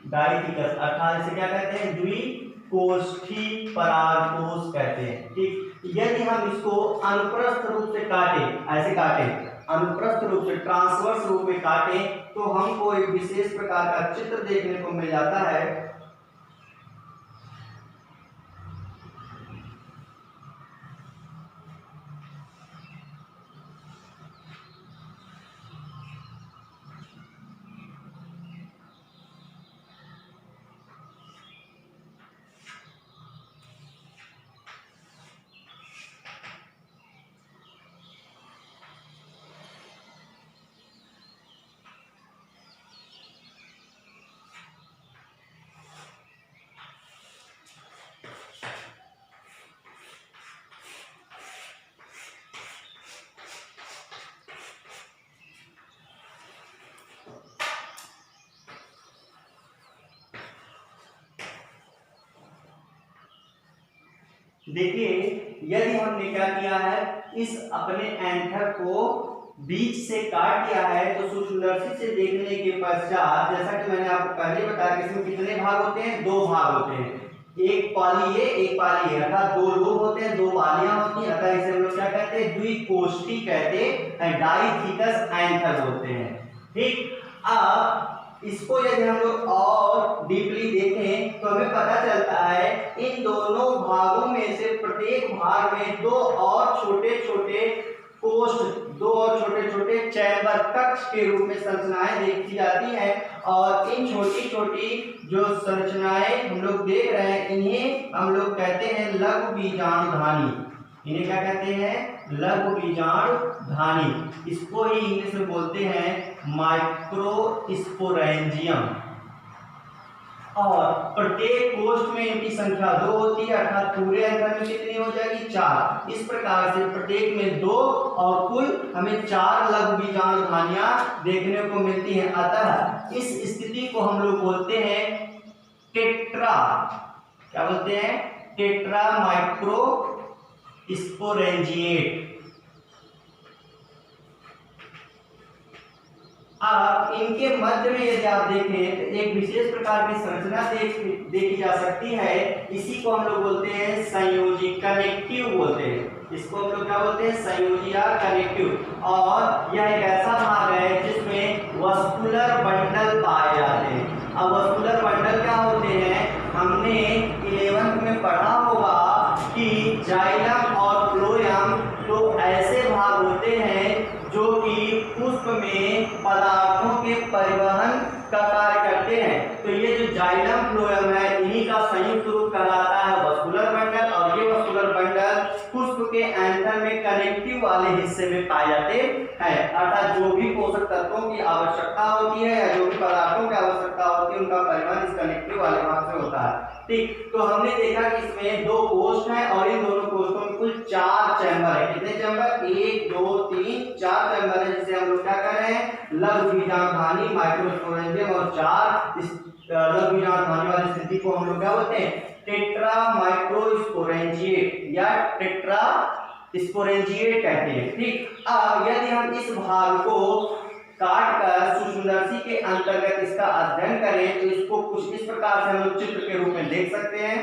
अर्थात इसे क्या कहते हैं? द्विकोष्ठी परागकोश कहते हैं, ठीक। यदि हम इसको अनुप्रस्थ रूप से काटें, ऐसे काटें, अनुप्रस्थ रूप से ट्रांसवर्स रूप में काटें, तो हमको एक विशेष प्रकार का चित्र देखने को मिल जाता है। देखिए, यदि हमने क्या किया है, इस अपने एंथर को बीच से काट दिया है, तो सूक्ष्मदर्शी से देखने के पश्चात, जैसा कि मैंने आपको पहले बताया कि इसमें कितने भाग होते हैं? दो भाग होते हैं। एक पाली ए, एक पाली ए, अर्थात दो लोब होते हैं, दो पालियां होती हैं, अतः इसे हम लोग क्या कहते हैं? द्विकोष्ठी कहते हैं, डाइथिकस एंथर बोलते हैं, ठीक। अब इसको यदि हम लोग और डीपली देखें तो हमें पता चलता है इन दोनों भागों में से प्रत्येक भाग में दो और छोटे छोटे कोष्ठ, दो और छोटे छोटे चैम्बर, कक्ष के रूप में संरचनाएं देखी जाती हैं। और इन छोटी छोटी जो संरचनाएं हम लोग देख रहे हैं, इन्हें हम लोग कहते हैं लघु बीजाणुधानी। इन्हें क्या कहते हैं? लघु बीजाणुधानी। इसको ही इंग्लिश में बोलते हैं माइक्रोस्पोरेंजियम। और प्रत्येक कोष्ठ में इनकी संख्या 2 होती है, अर्थात पूरे एंथर में कितनी हो जाएगी? 4। इस प्रकार से प्रत्येक में 2 और कुल हमें 4 लघु बीजाणुधानियां देखने को मिलती हैं। अतः इस स्थिति को हम लोग बोलते हैं टेट्रा, क्या बोलते हैं? Tetra microsporangiate. अब इनके मध्य में यदि आप देखें तो एक विशेष प्रकार की संरचना देखी जा सकती है। इसी को हम लोग बोलते हैं संयोजी, कनेक्टिव बोलते हैं। इसको हम लोग क्या बोलते हैं? संयोजी या कनेक्टिव। और यह एक ऐसा भाग है जिसमें वस्कुलर बंडल पाए जाते हैं। अब वस्कुलर बंडल क्या होते हैं? हमने 11th में पढ़ा होगा कि जाइलम और फ्लोएम तो ऐसे भाग होते हैं जो कि पुष्प में पदार्थों के परिवहन का कार्य करते हैं। तो ये जो जाइलम फ्लोएम है, इन्हीं का संयुक्त रूप कहलाता है वस्कुलर बंडल। और ये वस्कुलर बंडल पुष्प के एंथर में कनेक्टिव वाले हिस्से में पाए जाते हैं, अर्थात जो भी पोषक तत्वों की आवश्यकता होती है या जो भी पदार्थों की आवश्यकता होती है, उनका परिवहन इस कनेक्टिव वाले भाग से होता है, ठीक। तो हमने देखा कि इसमें 2 कोष्ठ हैं और इन दोनों कोष्ठों में कुल 4 चैम्बर है। कितने चैम्बर? 1 2 3 4 चैम्बर है, जिसे हम लोग क्या कर रहे हैं? लघु बीजाणुधानी, माइक्रोस्पोरेंजियम और 4 लघु बीजाणुधानी वाली स्थिति को हम लोग क्या बोलते हैं? टेट्रा माइक्रोस्पोरेंजिएट या टेट्रा स्पोरेंजिएट कहते हैं, ठीक। अब यदि हम इस भाग को काट कर सूक्ष्मदर्शी के अंतर्गत इसका अध्ययन करें तो इसको कुछ इस प्रकार से हम लोग चित्र के रूप में देख सकते हैं।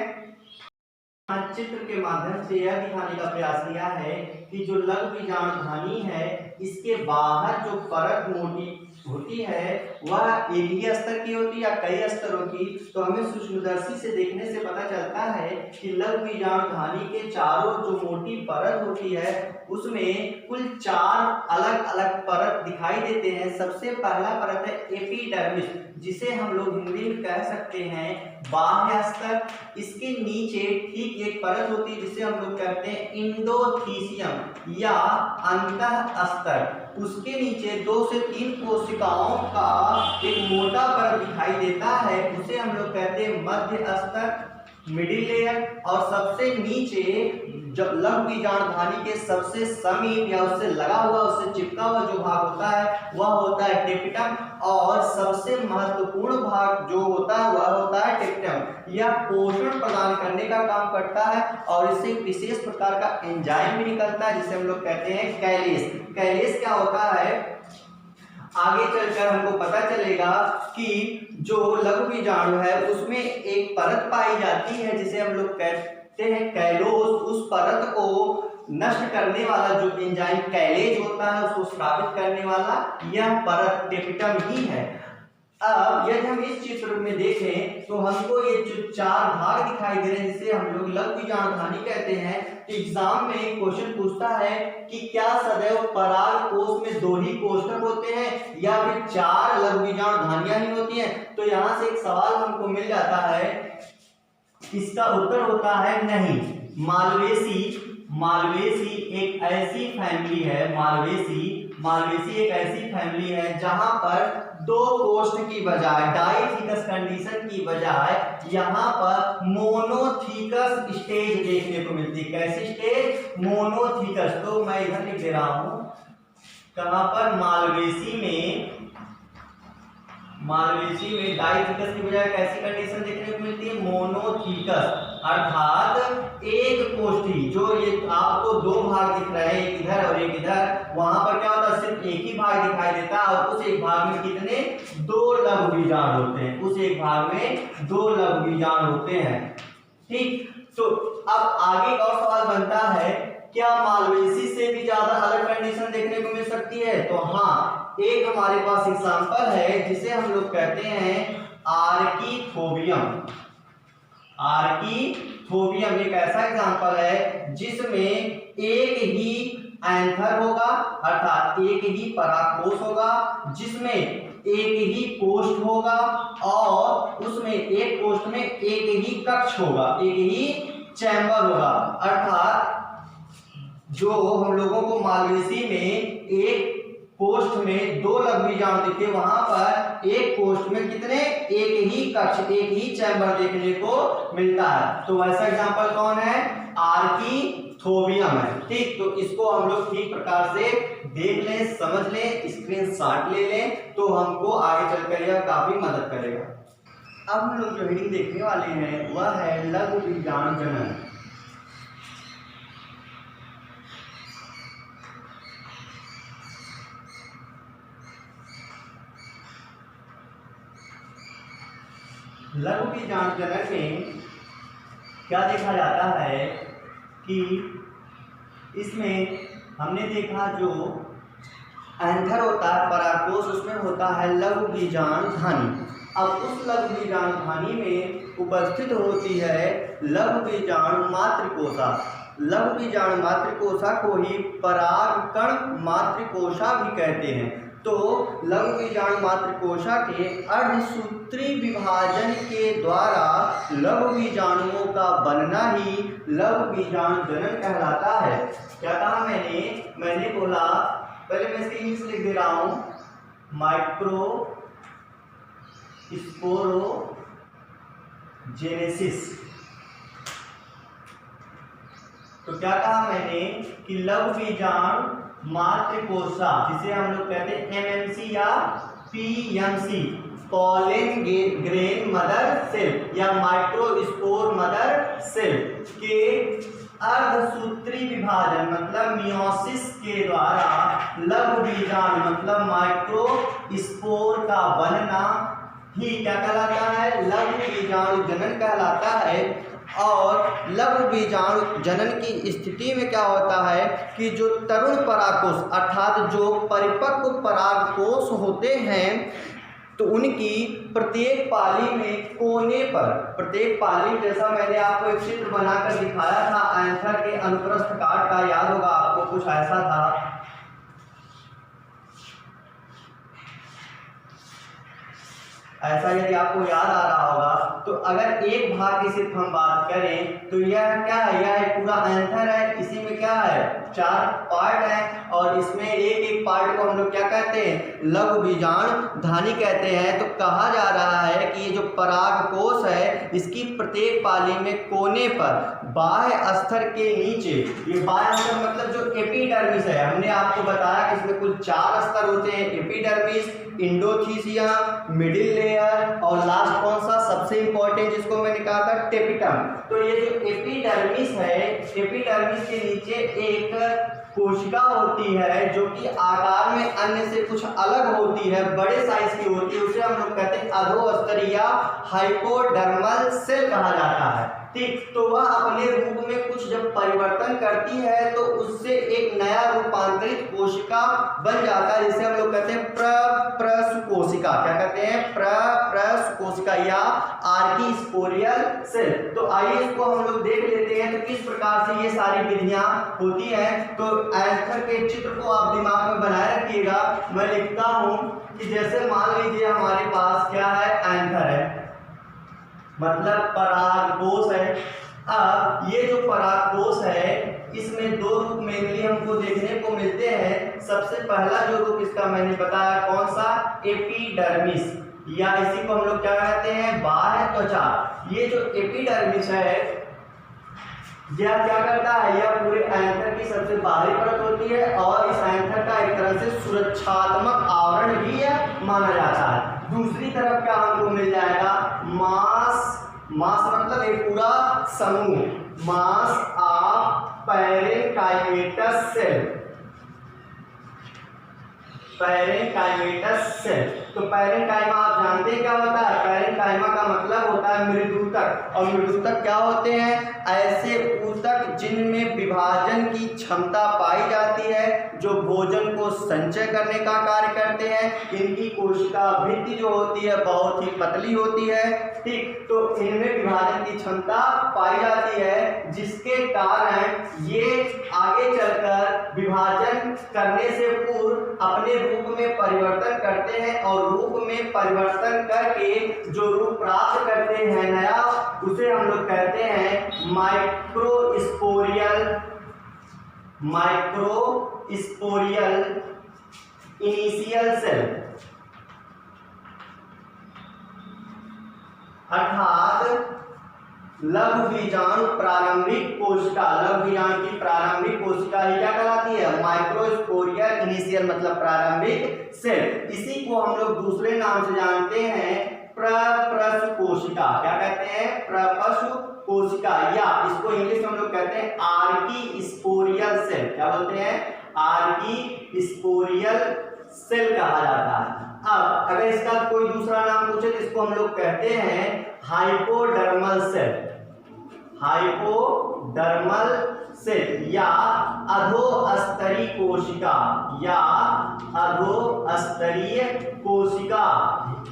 चित्र के माध्यम से यह दिखाने का प्रयास किया है कि जो लघु बीजाणुधानी है, इसके बाहर जो परत मोटी होती है वह एक ही स्तर की होती है या कई स्तरों की। तो हमें सूक्ष्मदर्शी से देखने से पता चलता है कि लघु बीजाणुधानी के चारों जो मोटी परत होती है उसमें कुल 4 अलग अलग परत दिखाई देते हैं। सबसे पहला परत है एपिडर्मिस, जिसे हम लोग हिंदी में कह सकते हैं बाह्य स्तर। इसके नीचे ठीक एक परत होती है जिसे हम लोग कहते हैं इंडोथीसियम या अंतः स्तर। उसके नीचे 2 से 3 कोशिकाओं का एक मोटा परत दिखाई देता है, उसे हम लोग कहते हैं मध्य स्तर, मिडिल लेयर। और सबसे नीचे जब लघु बीजाणुधानी के सबसे समीप या उससे लगा हुआ, उससे चिपका हुआ जो भाग होता है वह होता है टेपिटम। और सबसे महत्वपूर्ण भाग जो होता है वह होता है टेपिटम। यह पोषण प्रदान करने का काम करता है और इससे विशेष प्रकार का एंजाइम भी निकलता है जिसे हम लोग कहते हैं कैलेस। कैलेस क्या होता है आगे चलकर हमको पता चलेगा कि जो लघु बीजाणु है उसमें एक परत पाई जाती है जिसे हम लोग कहते हैं कैलोस। उस परत को नष्ट करने वाला जो एंजाइम कैलेज होता है उसको स्रावित करने वाला यह परत टेपिटम ही है। अब यदि हम इस चित्र में देखें तो हमको ये जो 4 भाग दिखाई दे रहे हैं जिसे हम लोग लघु बीजाणुधानी कहते हैं। एग्जाम में क्वेश्चन पूछता है कि क्या सदैव पराग कोश में 2 ही कोष्ठक होते हैं या फिर 4 लघु बीजाणुधानियां ही होती हैं। तो यहाँ से एक सवाल हमको मिल जाता है, इसका उत्तर होता है नहीं। मालवेसी एक ऐसी फैमिली है, मालवेसी एक ऐसी फैमिली है जहां पर 2 कोष्ठ की बजाय डाइथिकस कंडीशन की बजाय यहाँ पर मोनोथीकस स्टेज देखने को मिलती है। कैसी स्टेज? मोनोथीकस। तो मैं इधर लिख दे रहा हूं, कहां पर मालवेसी में डाइथिकस की बजाय कैसी कंडीशन देखने को मिलती है? मोनोथीकस। अर्थात एक कोष्ठी, जो ये आपको 2 भाग दिख रहे हैं एक इधर और एक इधर, वहां पर क्या होता है सिर्फ एक ही भाग दिखाई देता है और उस एक भाग में कितने 2 लघु बीजाणु होते हैं। उस एक भाग में 2 लघु बीजाणु होते हैं। ठीक, तो अब आगे का सवाल बनता है क्या मालवेसी से भी ज्यादा अलग कंडीशन देखने को मिल सकती है? तो हाँ, एक हमारे पास एग्जांपल है जिसे हम लोग कहते हैं आर्किथोबियम। आर्किथोबियम एक ऐसा एग्जांपल है जिसमें एक ही एंथर होगा, अर्थात एक ही परागकोश होगा, जिसमें एक ही कोष्ठ होगा और उसमें एक कोष्ठ में एक ही कक्ष होगा, एक ही चैम्बर होगा। अर्थात जो हम लोगों को मालवेसी में एक कोष्ठ में 2 लघु बीजाणु दिखे, वहां पर एक कोष्ठ में कितने एक ही कक्ष, एक ही चैम्बर देखने को मिलता है। तो वैसा एग्जांपल कौन है? आर्किथोबियम है। ठीक, तो इसको हम लोग ठीक प्रकार से देख लें, समझ लें, स्क्रीनशॉट ले लें तो हमको आगे चलकर यह काफी मदद करेगा। अब हम लोग जो हेडिंग देखने वाले हैं वह है लघु बीजाणु जनन। लघु बीजाणु जनन में क्या देखा जाता है कि इसमें हमने देखा जो एंथर होता है परागकोश, उसमें होता है लघु बीजाणुधानी। अब उस लघु बीजाणुधानी में उपस्थित होती है लघु बीजाणु मातृकोशा। लघु बीजाणु मातृकोशा को ही परागकण मातृकोशा भी कहते हैं। तो लघु बीजाणु मातृकोशा के अर्धसूत्री विभाजन के द्वारा लघु बीजाणुओं का बनना ही लघु बीजाणु जनन कहलाता है। क्या कहा मैंने बोला, पहले मैं इसके इंग्लिश लिख दे रहा हूं, माइक्रो स्पोरोजेनेसिस। तो क्या कहा मैंने कि लघु बीजाणु मातृकोशा, जिसे हम लोग कहते हैं एमएमसी या PMC, pollen grain mother cell या माइक्रोस्पोर मदर सेल के अर्धसूत्री विभाजन मतलब मियोसिस के द्वारा लघु बीजाणु मतलब माइक्रोस्पोर का बनना ही क्या कहलाता है? लघु बीजाणु जनन कहलाता है। और लघु बीजाणु जनन की स्थिति में क्या होता है कि जो तरुण परागकोश अर्थात जो परिपक्व परागकोश होते हैं तो उनकी प्रत्येक पाली में कोने पर, प्रत्येक पाली जैसा मैंने आपको एक चित्र बनाकर दिखाया था एंथर के अनुप्रस्थ काट का, याद होगा आपको, कुछ ऐसा था। ऐसा यदि आपको याद आ रहा होगा, तो अगर एक भाग की सिर्फ हम बात करें तो यह क्या है, यह पूरा एंथर है। इसी में क्या है, 4 पार्ट है और इसमें एक एक पार्ट को हम लोग क्या कहते हैं, लघु बीजांड-धानी कहते हैं। तो कहा जा रहा है कि ये जो परागकोश है इसकी प्रत्येक पाली में कोने पर बाह्य अस्तर के नीचे, ये बाह्य अस्तर मतलब जो एपिडर्मिस है, हमने आपको बताया कि इसमें कुल 4 अस्तर होते हैं, एपिडर्मिस, इंडोथीसिया, मिडिल लेयर और लास्ट कौन सा सबसे इंपॉर्टेंट जिसको मैंने कहा था, टेपिटम। तो ये जो एपिडर्मिस है, एपिडर्मिस के नीचे एक कोशिका होती है जो कि आकार में अन्य से कुछ अलग होती है, बड़े साइज की होती है, उसे हम लोग कहते हैं अधोस्तरीय हाइपोडर्मल सेल कहा जाता है। ठीक, तो वह अपने रूप में कुछ जब परिवर्तन करती है तो उससे एक नया रूपांतरित कोशिका बन जाता है, जिसे हम लोग कहते हैं प्रसुकोशिका। क्या कहते हैं, प्रसुकोशिका या आर्कीस्पोरियल सेल। तो आइए इसको हम लोग देख लेते हैं तो किस प्रकार से ये सारी विधियां होती हैं। तो एंथर के चित्र को आप दिमाग में बनाए रखिएगा। मैं लिखता हूं कि जैसे मान लीजिए हमारे पास क्या है, एंथर है, मतलब परागकोश है। अब ये जो परागकोश है इसमें 2 रूप मेनली हमको देखने को मिलते हैं। सबसे पहला जो रूप इसका मैंने बताया कौन सा, एपिडर्मिस, या इसी को हम लोग क्या कहते हैं, बाह्य त्वचा। ये जो एपिडर्मिस है यह क्या करता है, यह पूरे एंथर की सबसे बाहरी परत होती है और इस एंथर का एक तरह से सुरक्षात्मक आवरण भी माना जाता है। दूसरी तरफ क्या हमको मिल जाएगा, मास, मास मतलब एक पूरा समूह, mass of parenchymatous cell, parenchymatous cell. तो पैरेंकाइमा आप जानते हैं क्या होता है, पैरेंकाइमा का मतलब होता है मृदुतक, और मृदुतक क्या होते हैं, ऐसे ऊतक जिनमें विभाजन की क्षमता पाई जाती है, जो भोजन को संचय करने का कार्य करते हैं। इनकी कोशिका भित्ति जो होती है बहुत ही पतली होती है। ठीक, तो इनमें विभाजन की क्षमता पाई जाती है, जिसके कारण ये आगे चलकर विभाजन करने से पूर्व अपने रूप में परिवर्तन करते हैं और रूप में परिवर्तन करके जो रूप प्राप्त करते हैं नया, उसे हम लोग कहते हैं माइक्रोस्पोरियल, माइक्रोस्पोरियल इनिशियल सेल, अर्थात लघु बीजाणु प्रारंभिक कोशिका। लघु बीजाणु की प्रारंभिक कोशिका ही क्या कहलाती है, माइक्रोस्पोरियल इनिशियल मतलब प्रारंभिक सेल। इसी को हम लोग दूसरे नाम से जानते हैं प्रपशु कोशिका। क्या कहते हैं, प्रपशु कोशिका, या इसको इंग्लिश में हम लोग कहते हैं आर्कीस्पोरियल सेल। क्या बोलते हैं, आर्कीस्पोरियल सेल कहा जाता है। अब अगर इसका कोई दूसरा नाम पूछे तो इसको हम लोग कहते हैं हाइपोडर्मल सेल, हाइपोडर्मल सेल या अधोस्तरीय कोशिका, या अधोस्तरीय कोशिका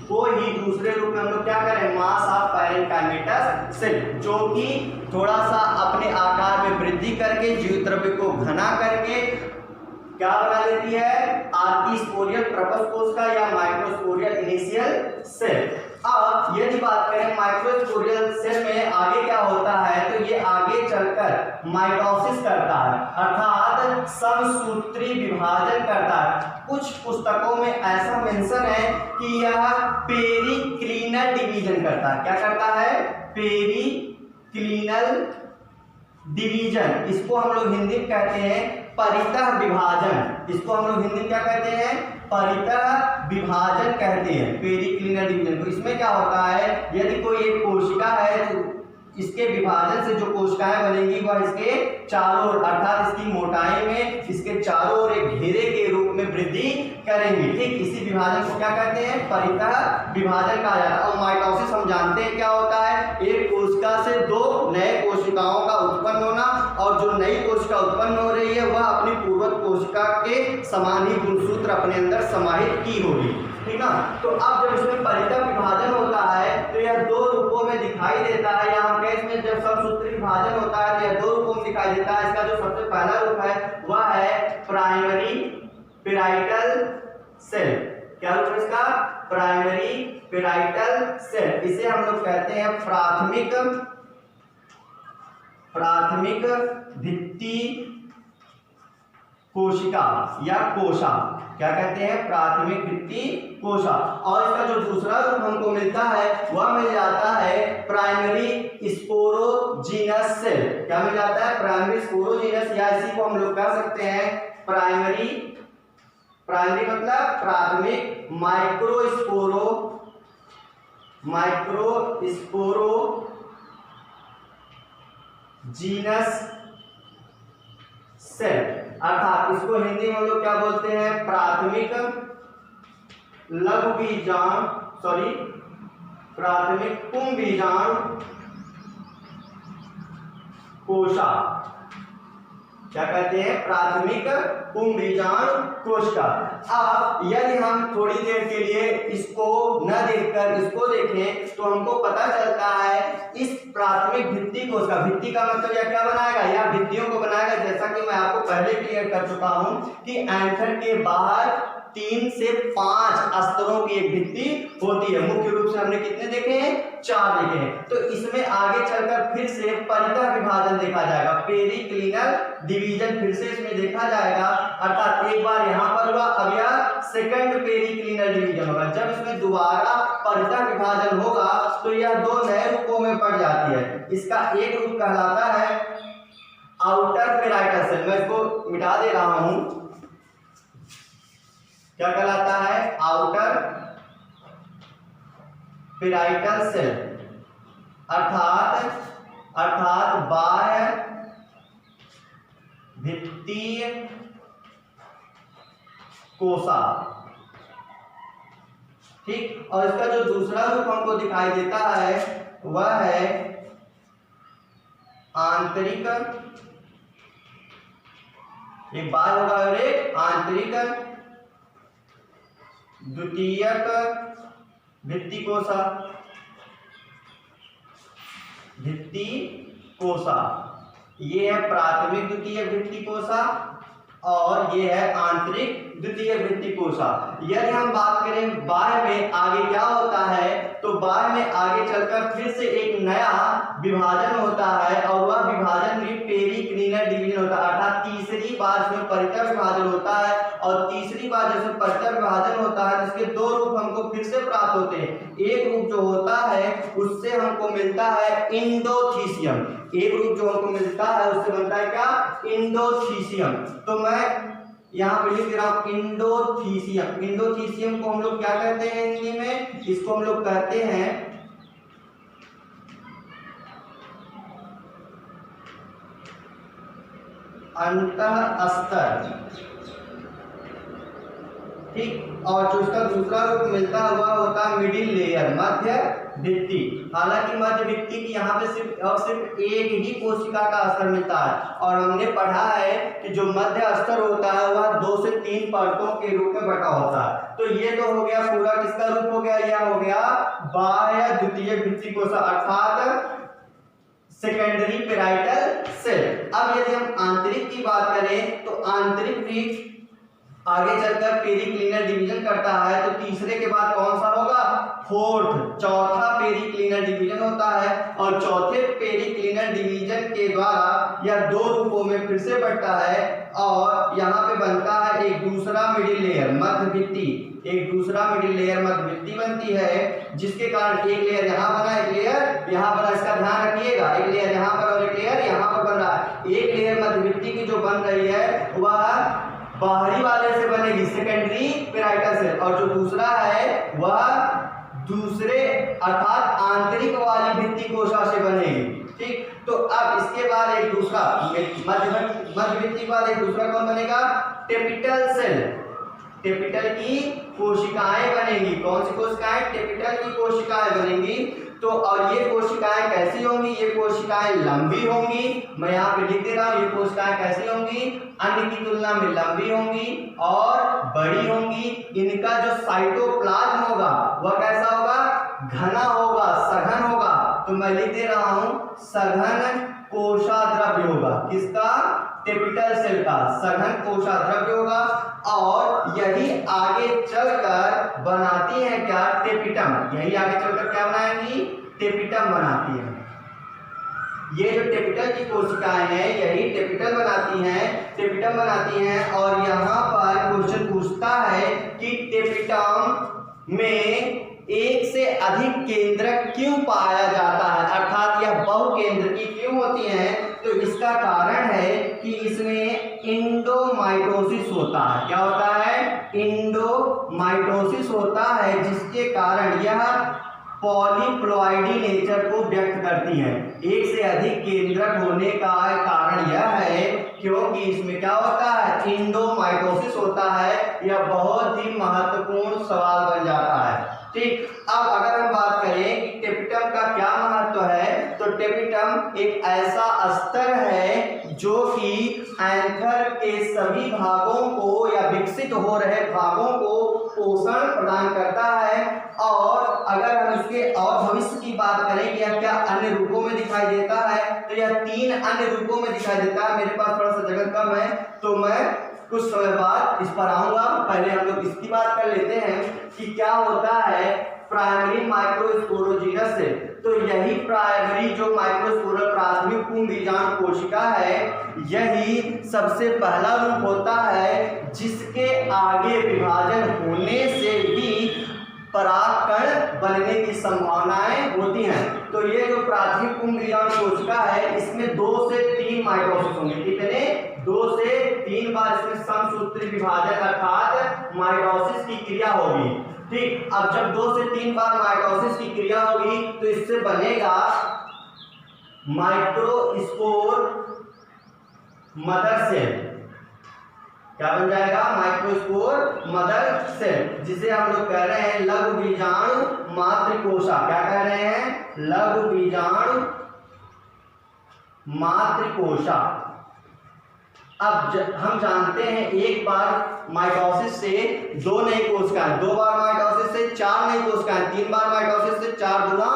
को ही दूसरे रूप में हम लोग क्या करें, मास ऑफ पैरेंकाइमेटस सेल, जो कि थोड़ा सा अपने आकार में वृद्धि करके जीव द्रव्य को घना करके क्या बना लेती है, आर्कीस्पोरियल प्रपश कोशिका या माइक्रोस्पोरियल इनिशियल सेल। अब यदि बात करें माइक्रोस्पोरियल सेल में आगे क्या होता है, तो ये आगे चलकर माइटोसिस करता है, अर्थात समसूत्री विभाजन करता है। कुछ पुस्तकों में ऐसा मेंशन है कि यह पेरिक्लिनल डिवीजन करता है। क्या करता है, पेरिक्लिनल डिवीजन। इसको हम लोग हिंदी में कहते हैं परितः विभाजन। इसको हम लोग हिंदी में क्या कहते हैं, परितः विभाजन कहते हैं, पेरिक्लिनल डिवीजन। तो इसमें क्या होता है, यदि कोई एक कोशिका है तो इसके विभाजन से जो कोशिकाएं बनेंगी वह इसके चारों ओर, अर्थात इसकी मोटाई में इसके चारों ओर एक घेरे के रूप में वृद्धि करेंगी। ठीक, इसी विभाजन को क्या कहते हैं, परितः विभाजन कहा जाता है। और माइटोसिस हम जानते हैं क्या होता है, एक कोशिका से 2 नए कोशिकाओं का उत्पन्न होना और और जो नई कोशिका उत्पन्न हो रही है वह अपनी पूर्वज कोशिका के समान ही गुणसूत्र अपने अंदर समाहित की होगी, ठीक ना। तो अब जब इसमें परितः विभाजन होता है तो यह दो रूपों में दिखाई देता है। यहाँ पे इसमें जब समसूत्री विभाजन होता है तो यह दो रूपों में दिखाई देता है। इसका जो सबसे पहला रूप है वह है प्राइमरी पेराइटल सेल। क्या रूप है इसका? Primary parietal cell. इसे हम लोग कहते हैं प्राथमिक भित्ति कोशिका या कोशा। क्या कहते हैं? प्राथमिक भित्ति कोशा। और इसका जो दूसरा रूप हमको मिलता है वह मिल जाता है प्राइमरी स्पोरोजीनस सेल। क्या मिल जाता है? प्राइमरी स्पोरोजीनस, या इसी को हम लोग कह सकते हैं प्राइमरी मतलब प्राथमिक माइक्रोस्पोरो जीनस सेल। अर्थात इसको हिंदी में हम लोग क्या बोलते हैं? प्राथमिक प्राथमिक पुंबीजाणु कोशिका। क्या कहते हैं? प्राथमिक पुंबीजाणु कोशिका। अब यदि हम थोड़ी देर के लिए इसको न देखकर इसको देखें तो हमको पता चलता है इस प्राथमिक भित्ति कोशिका, भित्ति का मतलब यह क्या बनाएगा? या भित्तियों को बनाएगा। जैसा कि मैं आपको पहले क्लियर कर चुका हूं कि एंथर के बाहर 3 से 5 अस्तरों की एक भित्ति होती है। मुख्य रूप से हमने कितने देखे हैं? 4 देखे हैं। तो इसमें आगे चलकर फिर से परितः विभाजन देखा जाएगा, पेरिक्लिनल डिवीजन फिर से इसमें देखा जाएगा। अर्थात एक बार यहाँ पर हुआ, अब यह सेकंड पेरिक्लिनल डिवीजन होगा। जब इसमें दोबारा परितः विभाजन होगा तो यह दो नए रूपों में पड़ जाती है। इसका एक रूप कहलाता है आउटर पेराइटल सेल। मैं इसको मिटा दे रहा हूं। क्या कहलाता है? Outer parietal cell. अर्थात बाह्य भित्तीय कोशा, ठीक। और इसका जो दूसरा रूप हमको दिखाई देता है वह है आंतरिक, एक बार होगा और एक आंतरिक द्वितीयक भित्ति कोशा। ये है प्राथमिक द्वितीय भित्ति कोशा और ये है आंतरिक द्वितीय भित्ति कोशा। यदि हम बात करें बाह्य में आगे क्या होता है तो बाह्य में आगे चलकर फिर से एक नया विभाजन होता है और वह विभाजन भी पेरिक्लिनल डिवीजन होता है। अर्थात तीसरी बार इसमें परितः विभाजन होता है और तीसरी बार जैसे परितः विभाजन होता है इसके दो रूप हमको फिर से प्राप्त होते हैं। एक रूप जो होता है उससे हमको मिलता है इंडोथीसियम। एक रूप जो हमको मिलता है उससे बनता है क्या? इंडोथीसियम। तो मैं यहाँ पे लिख रहा हूं इंडोथीसियम। इंडोथीसियम को हम लोग क्या कहते हैं हिंदी में? इसको हम लोग कहते हैं अंतःस्तर, ठीक। और जो इसका दूसरा रूप मिलता हुआ होता है मिडिल लेयर, मध्य भित्ति। हालांकि मध्य भित्ति की यहाँ पे सिर्फ एक ही कोशिका का अस्तर मिलता है और हमने पढ़ा है कि जो मध्य अस्तर होता है वह 2 से 3 परतों के रूप में बटा होता है। तो ये तो हो गया पूरा किसका रूप हो गया? यह हो गया बाह्य द्वितीय भित्ति कोशिका अर्थात सेकेंडरी पेराइटल सेल। अब यदि हम आंतरिक की बात करें तो आंतरिक भी आगे चलकर पेरिक्लिनल डिवीजन करता है। तो तीसरे के बाद कौन सा होगा? फोर्थ, चौथा पेरिक्लिनल डिवीजन होता है और चौथे पेरिक्लिनल डिवीजन के द्वारा यह दो रूपों में फिर से बढ़ता है और यहाँ पे बनता है एक दूसरा मिडिल लेयर मध्य भित्ति, एक दूसरा मिडिल लेयर मध्य भित्ति बनती है जिसके कारण एक लेयर यहाँ बना, एक लेयर यहाँ बना। इसका ध्यान रखिएगा, एक लेयर यहाँ पर और एक लेयर यहाँ पर बन रहा है। एक लेयर मध्य भित्ति की जो बन रही है वह बाहरी वाले से बनेगी सेकेंडरी पेराइटल सेल और जो दूसरा है वह दूसरे अर्थात आंतरिक वाली भित्ति कोशिका से बनेगी, ठीक। तो अब इसके बाद एक दूसरा मध्य भित्ति के बाद एक दूसरा कौन बनेगा? टेपिटल सेल। टेपिटल की कोशिकाएं बनेंगी। कौन सी कोशिकाएं? टेपिटल की कोशिकाएं बनेंगी। तो और ये कोशिकाएं कैसी होंगी? ये कोशिकाएं लंबी होंगी। मैं यहाँ पे लिख दे रहा हूँ, ये कोशिकाएं कैसी होंगी? अन्य की तुलना में लंबी होंगी और बड़ी होंगी। इनका जो साइटोप्लाज्म होगा वह कैसा होगा? घना होगा, सघन होगा। तो मैं लिख दे रहा हूँ सघन कोशाद्रव्य होगा। किसका? टेपिटल सेल का सघन कोशाद्रव्य होगा। और यही आगे चलकर बनाती है क्या? टेपिटम। यही आगे चलकर क्या बनाएंगी? टेपिटम बनाती है। ये जो टेपिटल की कोशिकाएं हैं यही टेपिटल बनाती हैं, टेपिटम बनाती हैं। और यहाँ पर क्वेश्चन पूछता है कि टेपिटम में एक से अधिक केंद्रक क्यों पाया जाता है, अर्थात यह बहुकेंद्रकी क्यों होती हैं? तो इसका कारण है कि इसमें इंडोमाइटोसिस होता है। क्या होता है? इंडोमाइटोसिस होता है, जिसके कारण यह पॉलीप्लॉइडी नेचर को व्यक्त करती है। एक से अधिक केंद्रक होने का कारण यह है क्योंकि इसमें क्या होता है? इंडोमाइटोसिस होता है। यह बहुत ही महत्वपूर्ण सवाल बन जाता है। ठीक, अब अगर हम बात करें कि टेपिटम का क्या महत्व है, तो टेपिटम एक ऐसा अस्तर है जो कि एंथर के सभी भागों को या विकसित हो रहे भागों को पोषण प्रदान करता है। और अगर हम इसके और भविष्य की बात करें कि यह क्या अन्य रूपों में दिखाई देता है, तो यह 3 अन्य रूपों में दिखाई देता है। मेरे पास थोड़ा सा जगह कम है तो मैं कुछ समय बाद इस पर आऊंगा। पहले हम लोग इसकी बात कर लेते हैं कि क्या होता है प्राइमरी माइक्रोस्पोरोजीनस से। तो यही प्राइमरी जो माइक्रोस्पोरल प्राथमिक कुंभ बीजाणु कोशिका है, यही सबसे पहला रूप होता है जिसके आगे विभाजन होने से भी परागकण बनने की संभावनाएं होती हैं। तो ये जो प्राथमिक कुंभ बीजाणु कोशिका है इसमें 2 से 3 माइटोसिस होंगे। कितने? 2 से 3 बार इसमें समसूत्री विभाजन अर्थात माइटोसिस की क्रिया होगी। ठीक, अब जब 2 से 3 बार माइटोसिस की क्रिया होगी तो इससे बनेगा माइक्रोस्पोर मदर सेल। क्या बन जाएगा? माइक्रोस्पोर मदर सेल, जिसे हम लोग कह रहे हैं लघु बीजाणु मातृकोशा। क्या कह रहे हैं? लघु बीजाणु मातृकोशा। अब हम जानते हैं एक बार माइटोसिस से 2 नई कोशिकाएं, 2 बार माइटोसिस से 4 नई कोशिकाएं, 3 बार माइटोसिस से 4 गुना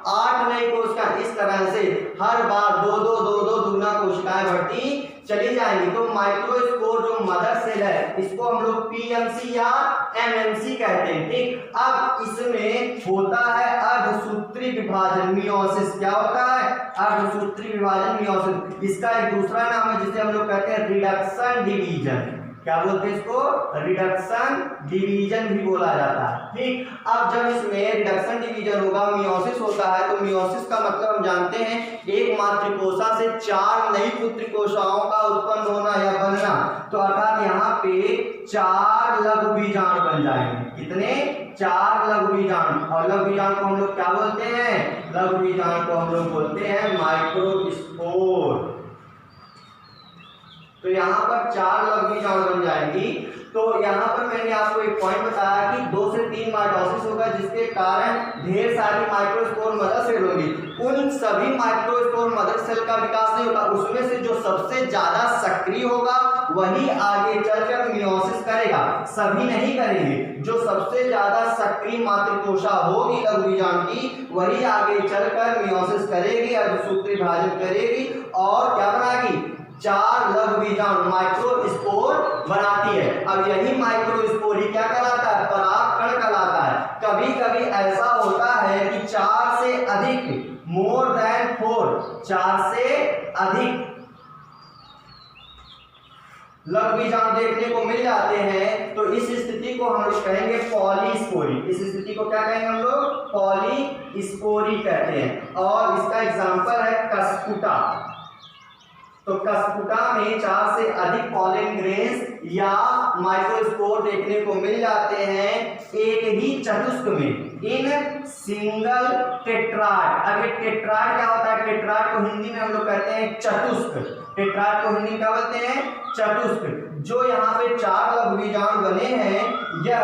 8 नई कोशिकाएं। इस तरह से हर बार 2 दुगुना कोशिकाएं बढ़ती चली जाएंगी। तो माइक्रोस्पोर जो मदर सेल है इसको हम लोग पीएमसी या एमएमसी कहते हैं। ठीक, अब इसमें होता है अर्धसूत्री विभाजन मियोसिस। क्या होता है? अर्धसूत्री विभाजन मियोसिस। इसका एक दूसरा नाम है जिसे हम लोग कहते हैं रिडक्शन डिवीजन। क्या बोलते हैं इसको? रिडक्शन डिवीजन भी बोला जाता है। ठीक, अब जब इसमें रिडक्शन डिवीजन होगा, मियोसिस होता है, तो मियोसिस का मतलब हम जानते हैं एक मातृकोशा से 4 नई पुत्री कोशिकाओं का उत्पन्न होना या बनना। तो अर्थात यहाँ पे 4 लघु बीजाणु बन जाएंगे। कितने? 4 लघु बीजाणु। और लघु बीजाणु को हम लोग क्या बोलते हैं? लघु बीजाणु को हम लोग बोलते हैं माइक्रोस्पोर। तो यहाँ पर 4 लघु बीजाणु बन जाएंगी। तो यहाँ पर मैंने आपको एक पॉइंट बताया कि 2 से 3 माइटोसिस होगा जिसके कारण ढेर सारी माइक्रोस्पोर मदर सेल होगी। उन सभी माइक्रोस्पोर मदर सेल का विकास नहीं होगा, उसमें से जो सबसे ज्यादा सक्रिय होगा वही आगे चलकर मियोसिस करेगा, सभी नहीं करेंगे। जो सबसे ज्यादा सक्रिय मातृकोशा होगी लघु बीजाणु की वही आगे चलकर मियोसिस करेगी, अर्धसूत्री विभाजन करेगी और क्या बनाएगी? 4 लघु बीजाणु माइक्रोस्पोर बनाती है। अब यही माइक्रोस्पोर ही क्या कहलाता है? परागकण कहलाता है। कभी कभी ऐसा होता है कि 4 से अधिक, मोर देन 4, 4 से अधिक लघु बीजाणु देखने को मिल जाते हैं। तो इस स्थिति को हम लोग कहेंगे पॉलीस्पोरी। इस स्थिति को क्या कहेंगे हम लोग? पॉलीस्पोरी कहते हैं। और इसका एग्जांपल है कस्कुटा। तो कस्कुटा में 4 से अधिक पॉलन ग्रेन्स या माइक्रोस्पोर देखने को मिल जाते हैं एक ही चतुष्क में, इन सिंगल टेट्राड। अब ये टेट्राड क्या होता है? टेट्राड को हिंदी में हम लोग कहते हैं चतुष्क। टेट्राड को हिंदी में क्या बोलते हैं? चतुष्क। जो यहाँ पे 4 लघु बीजाणु बने हैं यह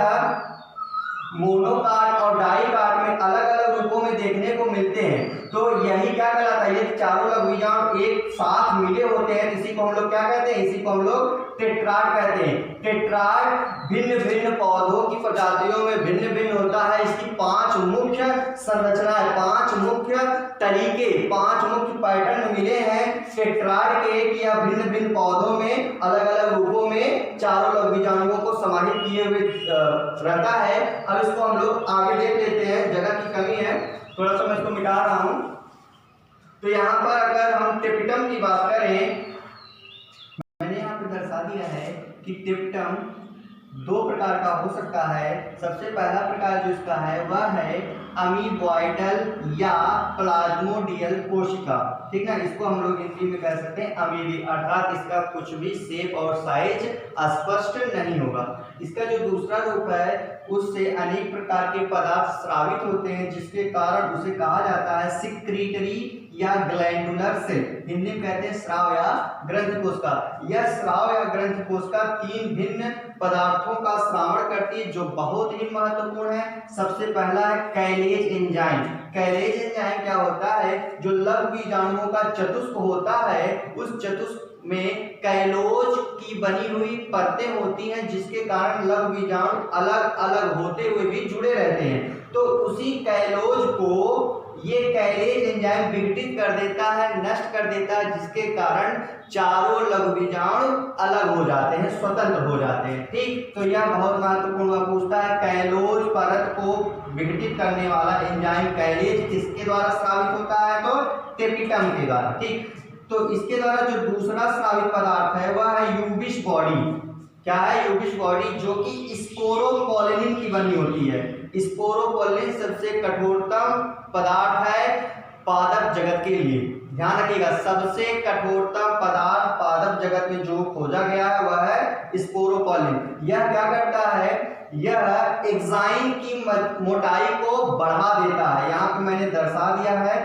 मोनोकाट और डाइकाट में अलग अलग रूपों में देखने को मिलते हैं। तो यही क्या कहलाता है, ये चारों लघु बीजाणु एक साथ मिले होते हैं, इसी को हम लोग क्या कहते हैं, इसी को हम लोग टेट्राड कहते हैं। टेट्राड भिन्न भिन्न पौधों की प्रजातियों में भिन्न भिन्न होता है। इसकी 5 मुख्य संरचनाएं, 5 मुख्य तरीके, 5 मुख्य पैटर्न मिले हैं टेट्राड के, कि यह भिन्न भिन्न पौधों में अलग अलग रूपों में चारों लघु बीजाणुओं को समाहित किए हुए रहता है। अब इसको हम लोग आगे देख लेते हैं, जगह की कमी है, थोड़ा सा मैं इसको मिटा रहा हूं। तो यहाँ पर अगर हम टेपिटम की बात करें, मैंने यहाँ पे दर्शा दिया है कि टेपिटम 2 प्रकार का हो सकता है। सबसे पहला प्रकार जो इसका है वह है अमीबॉइडल या प्लाज्मोडियल कोशिका, ठीक है। इसको हम लोग हिंदी में कह सकते हैं अमीबी, अर्थात इसका कुछ भी शेप और साइज स्पष्ट नहीं होगा। इसका जो दूसरा रूप है उससे अनेक प्रकार के पदार्थ स्रावित होते हैं, जिसके कारण उसे कहा जाता है सिक्रीटरी या ग्लैंडुलर सेल, हिंदी में कहते हैं स्राव या ग्रंथ कोशिका। यह स्राव या ग्रंथ कोशिका 3 भिन्न पदार्थों का श्रावण करती है जो बहुत ही महत्वपूर्ण है। सबसे पहला है कैलेज एंजाइम। कैलेज एंजाइम क्या होता है, जो लघु बीजाणुओं का चतुष्क होता है, उस चतुष्क में कैलोज की बनी हुई परतें होती हैं, जिसके कारण लघु बीजाणु अलग अलग होते हुए भी जुड़े रहते हैं। तो उसी कैलोज को ये कैलेज एंजाइम विघटित कर देता है, नष्ट कर देता है, जिसके कारण चारों लघु बीजाणु अलग हो जाते हैं, स्वतंत्र हो जाते हैं, ठीक। तो यह बहुत महत्वपूर्ण पूछता है, कैलोज परत को विघटित करने वाला एंजाइम कैलेज किसके द्वारा स्रावित होता है, तो टेपिटम के द्वारा, ठीक। तो इसके द्वारा जो दूसरा स्रावित पदार्थ है वह है यूबिश बॉडी। क्या है यूबिश बॉडी, जो कि स्पोरोपोलिन की बनी होती है। स्पोरोपोलिन सबसे कठोरतम पदार्थ है पादप जगत के लिए, ध्यान रखिएगा, सबसे कठोरतम पदार्थ पादप जगत में जो खोजा गया है वह है स्पोरोपोलिन। यह क्या करता है, यह एंजाइम की मोटाई को बढ़ा देता है। यहाँ पे मैंने दर्शा दिया है,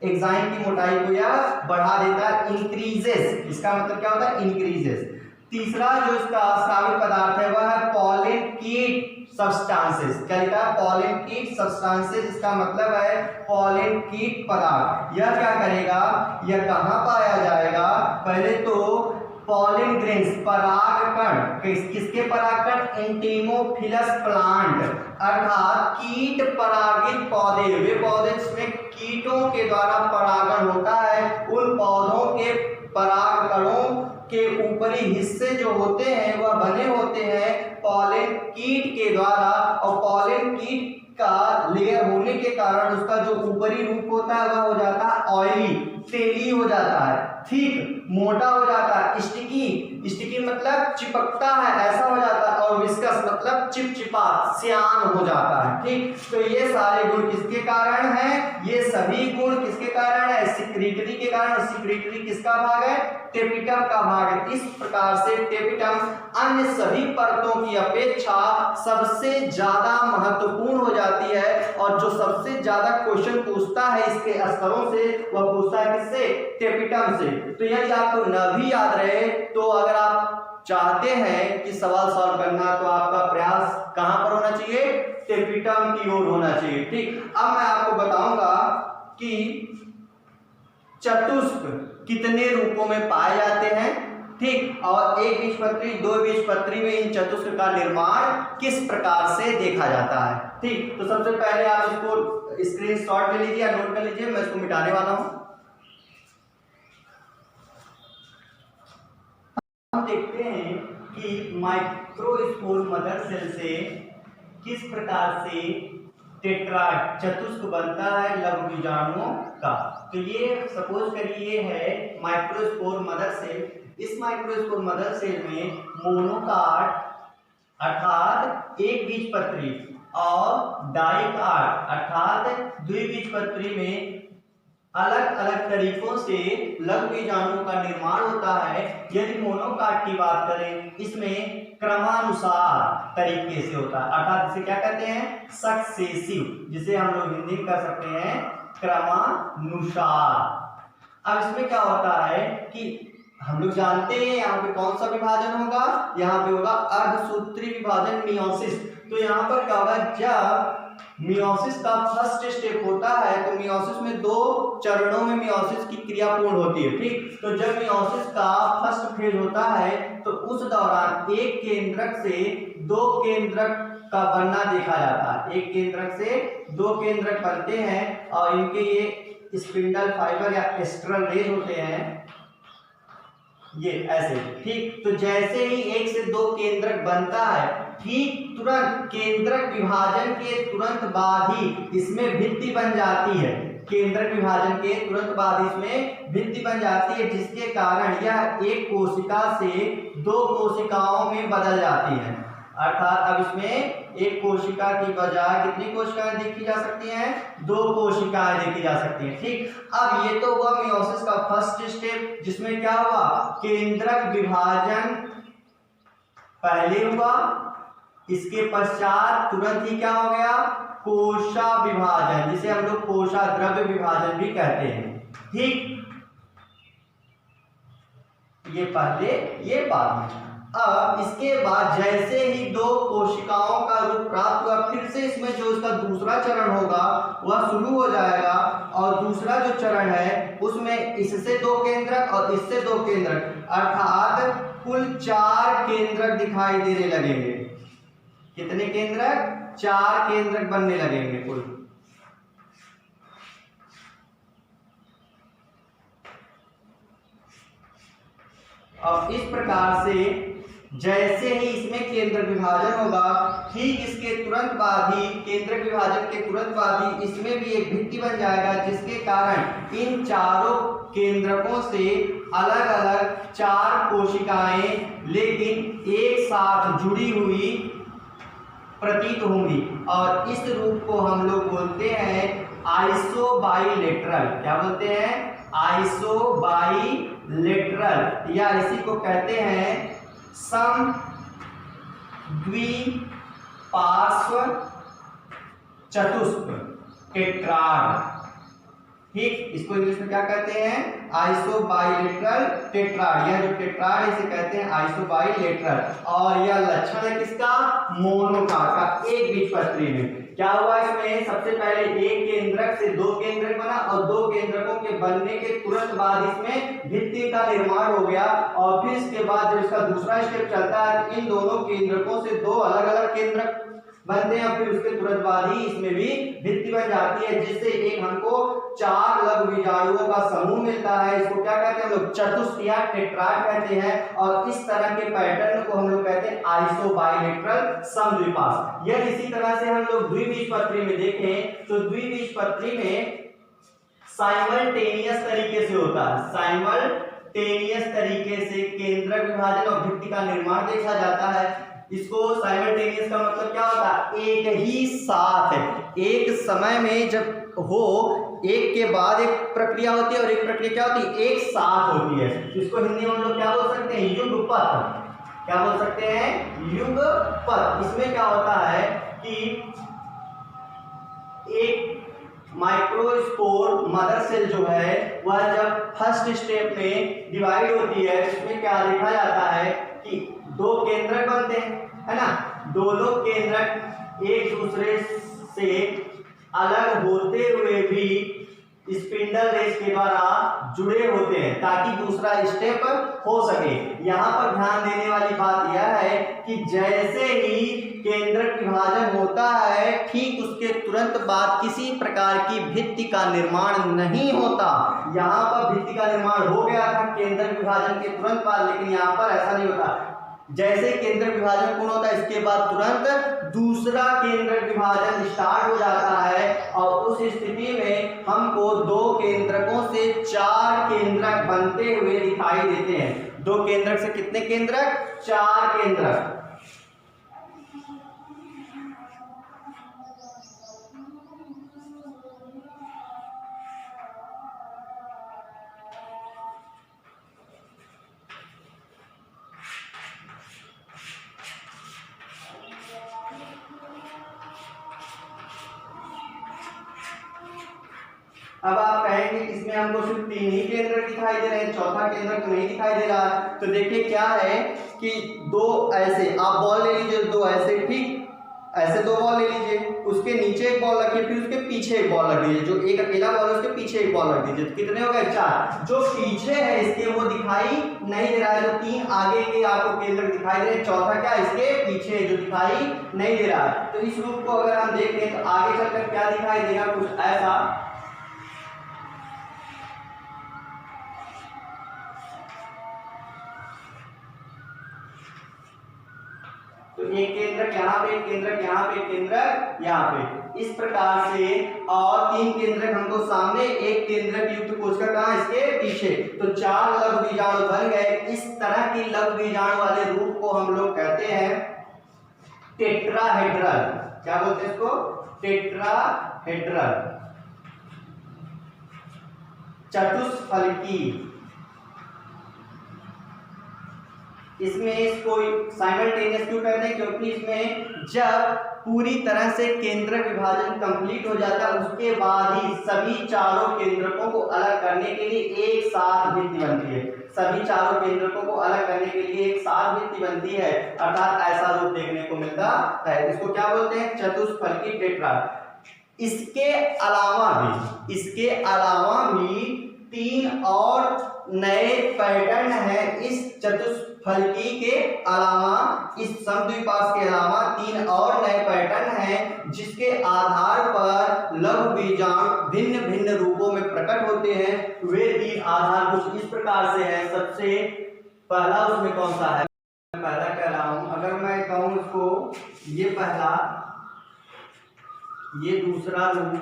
एंजाइम की मोटाई को यह बढ़ा देता है, इंक्रीजेस, इसका मतलब क्या होता है, इंक्रीजेस। तीसरा जो इसका स्रावित पदार्थ है वह है पॉलिन कीट सब्सटेंसेस। क्या लिखा है, पॉलिन कीट सब्सटेंसेस, इसका मतलब है पॉलिन कीट पदार्थ। यह क्या करेगा, यह कहाँ पाया जाएगा, पहले तो पॉलिन ग्रेन्स परागकण, किसके परागकण, एंटीमोफिलस प्लांट, अर्थात कीट परागित पौधे, वे पौधे जिसमें कीटों के द्वारा परागण होता है, उन पौधों के परागकणों के ऊपरी हिस्से जो होते हैं वह बने होते हैं पॉलिन कीट के द्वारा, और पॉलिन कीट का लेयर होने के कारण उसका जो ऊपरी रूप होता है वह हो जाता है ऑयली, तेली हो जाता है, ठीक, मोटा हो जाता है, स्टिकी, स्टिकी मतलब चिपकता है, ऐसा हो जाता है, और विस्कस मतलब चिपचिपा, श्यान हो जाता है, ठीक। तो ये सारे गुण किसके कारण हैं, ये सभी गुण किसके कारण है, सिक्रीटरी के कारण। सिक्रीटरी किसका भाग है, टेपिटम का भाग है। इस प्रकार से टेपिटम अन्य सभी परतों की अपेक्षा सबसे ज्यादा महत्वपूर्ण हो जाती है, और जो सबसे ज्यादा क्वेश्चन पूछता है इसके स्तरों से वह पूछता है किससे, टेपिटम से। तो यदि आपको न भी याद रहे, तो अगर आप चाहते हैं कि सवाल सॉल्व करना, तो आपका प्रयास कहां पर होना चाहिए, टेपिटम की ओर होना चाहिए, ठीक। अब मैं आपको बताऊंगा कि चतुष्क कितने रूपों में पाए जाते हैं, ठीक, और एक बीजपत्री, 2 बीजपत्री में इन चतुष्क का निर्माण किस प्रकार से देखा जाता है, ठीक। तो सबसे पहले आप इसको स्क्रीनशॉट ले लीजिए, नोट कर लीजिए, मैं इसको मिटाने वाला हूं। हम देखते हैं कि माइक्रोस्पोर मदर सेल से किस प्रकार से टेट्राड चतुष्क बनता है लघु बीजाणुओं का। तो ये सपोज करिए ये है माइक्रोस्पोर मदर सेल। इस माइक्रोस्पोर मदर सेल में मोनोकाट अर्थात एक बीजपत्री और डाइकाट अर्थात द्विबीजपत्री में अलग अलग तरीकों से लघु बीजाणुओं का निर्माण होता है। यदि मोनोकाट की बात करें, इसमें क्रमानुसार तरीके से होता है, अर्थात इसे क्या कहते हैं, सक्सेसिव, जिसे हम लोग हिंदी में कर सकते हैं क्रमानुसार। अब इसमें क्या होता है कि हम लोग जानते हैं यहाँ पे कौन सा विभाजन होगा, यहाँ पे होगा अर्धसूत्री विभाजन मियोसिस। तो यहाँ पर क्या होगा, जब मियोसिस का फर्स्ट स्टेप होता है तो मियोसिस में 2 चरणों में मियोसिस की क्रिया पूर्ण होती है, ठीक। तो जब मियोसिस का फर्स्ट फेज होता है तो उस दौरान एक केंद्रक से 2 केंद्रक का बनना देखा जाता है। एक केंद्रक से 2 केंद्रक बनते हैं और इनके ये स्पिंडल फाइबर या एस्ट्रल रेज होते हैं, ये ऐसे, ठीक। तो जैसे ही 1 से 2 केंद्रक बनता है, ठीक तुरंत केंद्रक विभाजन के तुरंत बाद ही इसमें भित्ति बन जाती है। केंद्रक विभाजन के तुरंत बाद इसमें भित्ति बन जाती है, जिसके कारण यह एक कोशिका से 2 कोशिकाओं में बदल जाती है। अर्थात अब इसमें एक कोशिका की बजाय कितनी कोशिकाएं देखी जा सकती हैं, 2 कोशिकाएं देखी जा सकती हैं, ठीक। अब ये तो हुआ मियोसिस का फर्स्ट स्टेप, जिसमें क्या हुआ, केंद्रक विभाजन पहले हुआ, इसके पश्चात तुरंत ही क्या हो गया, कोशा विभाजन, जिसे हम लोग कोशा द्रव्य विभाजन भी कहते हैं, ठीक। ये पहले, ये बाद में। अब इसके बाद जैसे ही 2 कोशिकाओं का रूप प्राप्त हुआ, फिर से इसमें जो इसका दूसरा चरण होगा वह शुरू हो जाएगा, और दूसरा जो चरण है उसमें इससे 2 केंद्रक और इससे 2 केंद्रक, अर्थात कुल 4 केंद्रक दिखाई देने लगेंगे। कितने केंद्रक, 4 केंद्रक बनने लगेंगे कुल। अब इस प्रकार से जैसे ही इसमें केंद्र विभाजन होगा, ठीक इसके तुरंत बाद ही, केंद्र विभाजन के तुरंत बाद ही इसमें भी एक भित्ति बन जाएगा, जिसके कारण इन चारों केंद्रकों से अलग अलग 4 कोशिकाएं लेकिन एक साथ जुड़ी हुई प्रतीत होंगी, और इस रूप को हम लोग बोलते हैं आइसोबाइलेटरल। क्या बोलते हैं, आइसोबाइलेटरल, या इसी को कहते हैं समद्विपार्श्व चतुष्क, टेट्राड, ठीक। इसको इंग्लिश में क्या कहते हैं, आइसोबाइलेटरल टेट्राड। यह जो टेट्राड इसे कहते हैं आइसोबाइलेटरल, और यह लक्षण है किसका, मोनोकाट का, एक बीजपत्री में। क्या हुआ इसमें, सबसे पहले एक केंद्रक से 2 केंद्रक बना, और 2 केंद्रकों के बनने के तुरंत बाद इसमें भित्ति का निर्माण हो गया, और फिर इसके बाद जब इसका दूसरा स्टेप चलता है, इन दोनों केंद्रकों से 2 अलग अलग केंद्रक बनते हैं, फिर उसके तुरंत बाद ही इसमें भी भित्ति बन जाती है, जिससे एक हमको 4 लघु बीजाणुओं का समूह मिलता है। इसको क्या कहते हैं हम लोग, चतुष्क या टेट्राड कहते हैं, और इस तरह के पैटर्न को हम लोग कहते हैं आइसोबाइलेटरल समद्विपार्श्व। यह इसी तरह से हम लोग द्विबीजपत्री में देखें तो द्विबीजपत्री में साइमल्टेनियस तरीके से होता है, साइमल्टेनियस तरीके से केंद्रक विभाजन और भित्ति का निर्माण देखा जाता है। इसको साइमल्टेनियस का मतलब क्या होता है, एक ही साथ, एक समय में जब हो, एक के बाद एक प्रक्रिया होती है, और एक प्रक्रिया क्या होती है, एक साथ होती है। इसको हिंदी में हम लोग क्या बोल सकते हैं, युगपत। क्या बोल सकते हैं, युगपत। इसमें क्या होता है कि एक माइक्रोस्पोर मदर सेल जो है वह जब फर्स्ट स्टेप में डिवाइड होती है, इसमें क्या देखा जाता है कि 2 केंद्रक बनते हैं, है ना। दोनों केंद्रक एक दूसरे से अलग होते हुए भी स्पिंडल रेस के द्वारा जुड़े होते हैं, ताकि दूसरा स्टेप हो सके। यहाँ पर ध्यान देने वाली बात यह है कि जैसे ही केंद्रक विभाजन होता है, ठीक उसके तुरंत बाद किसी प्रकार की भित्ति का निर्माण नहीं होता। यहाँ पर भित्ति का निर्माण हो गया था केंद्रक विभाजन के तुरंत बाद, लेकिन यहाँ पर ऐसा नहीं होता। जैसे केंद्रक विभाजन पूर्ण होता है, इसके बाद तुरंत दूसरा केंद्रक विभाजन स्टार्ट हो जाता है, और उस स्थिति में हमको 2 केंद्रकों से 4 केंद्रक बनते हुए दिखाई देते हैं। 2 केंद्रक से कितने केंद्रक, 4 केंद्रक। अब आप कहेंगे इसमें हमको सिर्फ 3 ही केंद्र दिखाई दे रहे हैं, चौथा केंद्र तो नहीं दिखाई दे रहा है। तो देखिए क्या है कि दो ऐसे आप बॉल ले लीजिए, दो ऐसे, ठीक ऐसे दो बॉल ले लीजिए, उसके नीचे एक बॉल रखिए, फिर उसके पीछे एक बॉल रख दीजिए, जो एक अकेला बॉल है उसके पीछे एक बॉल रख दीजिए, तो कितने हो गए 4। जो पीछे है इसके वो दिखाई नहीं दे रहा है, जो 3 आगे के आपको केंद्र दिखाई दे रहे हैं, चौथा क्या इसके पीछे जो दिखाई नहीं दे रहा है। तो इस रूप को अगर हम देखें तो आगे चलकर क्या दिखाई देगा, कुछ ऐसा। तो एक केंद्रक यहाँ पे, एक केंद्रक यहाँ पे, एक केंद्रक यहाँ पे, इस प्रकार से, और 3 केंद्रक हमको सामने, एक केंद्रक युक्त कोशिका कहाँ इसके पीछे। तो 4 लघु बीजाणु बन गए। इस तरह की लघु बीजाणु वाले रूप को हम लोग कहते हैं टेट्राहेड्रल। क्या बोलते हैं इसको? टेट्राहेड्रल, चतुष्फलकी। इसमें इसको साइमल्टेनियस क्यों कहते हैं? क्योंकि इसमें जब पूरी तरह से केंद्र विभाजन कंप्लीट हो जाता है उसके बाद ही सभी चारों केंद्रकों को अलग करने के लिए एक साथ भित्ति बनती है। सभी चारों केंद्रकों को अलग करने के लिए एक साथ भित्ति बनती है, अर्थात ऐसा रूप देखने को मिलता है। इसको क्या बोलते हैं? चतुष्फलकी टेट्रा। इसके अलावा भी 3 और नए पैटर्न हैं इस चतुष्फलकी के अलावा। इस समद्विपार्श्व के अलावा 3 और नए पैटर्न हैं जिसके आधार पर लघु बीजाणु भिन्न भिन्न रूपों में प्रकट होते हैं। वे 3 आधार कुछ इस प्रकार से हैं। सबसे पहला उसमें कौन सा है? पहला कह रहा हूं, अगर मैं कहूं इसको ये पहला, ये दूसरा रूप,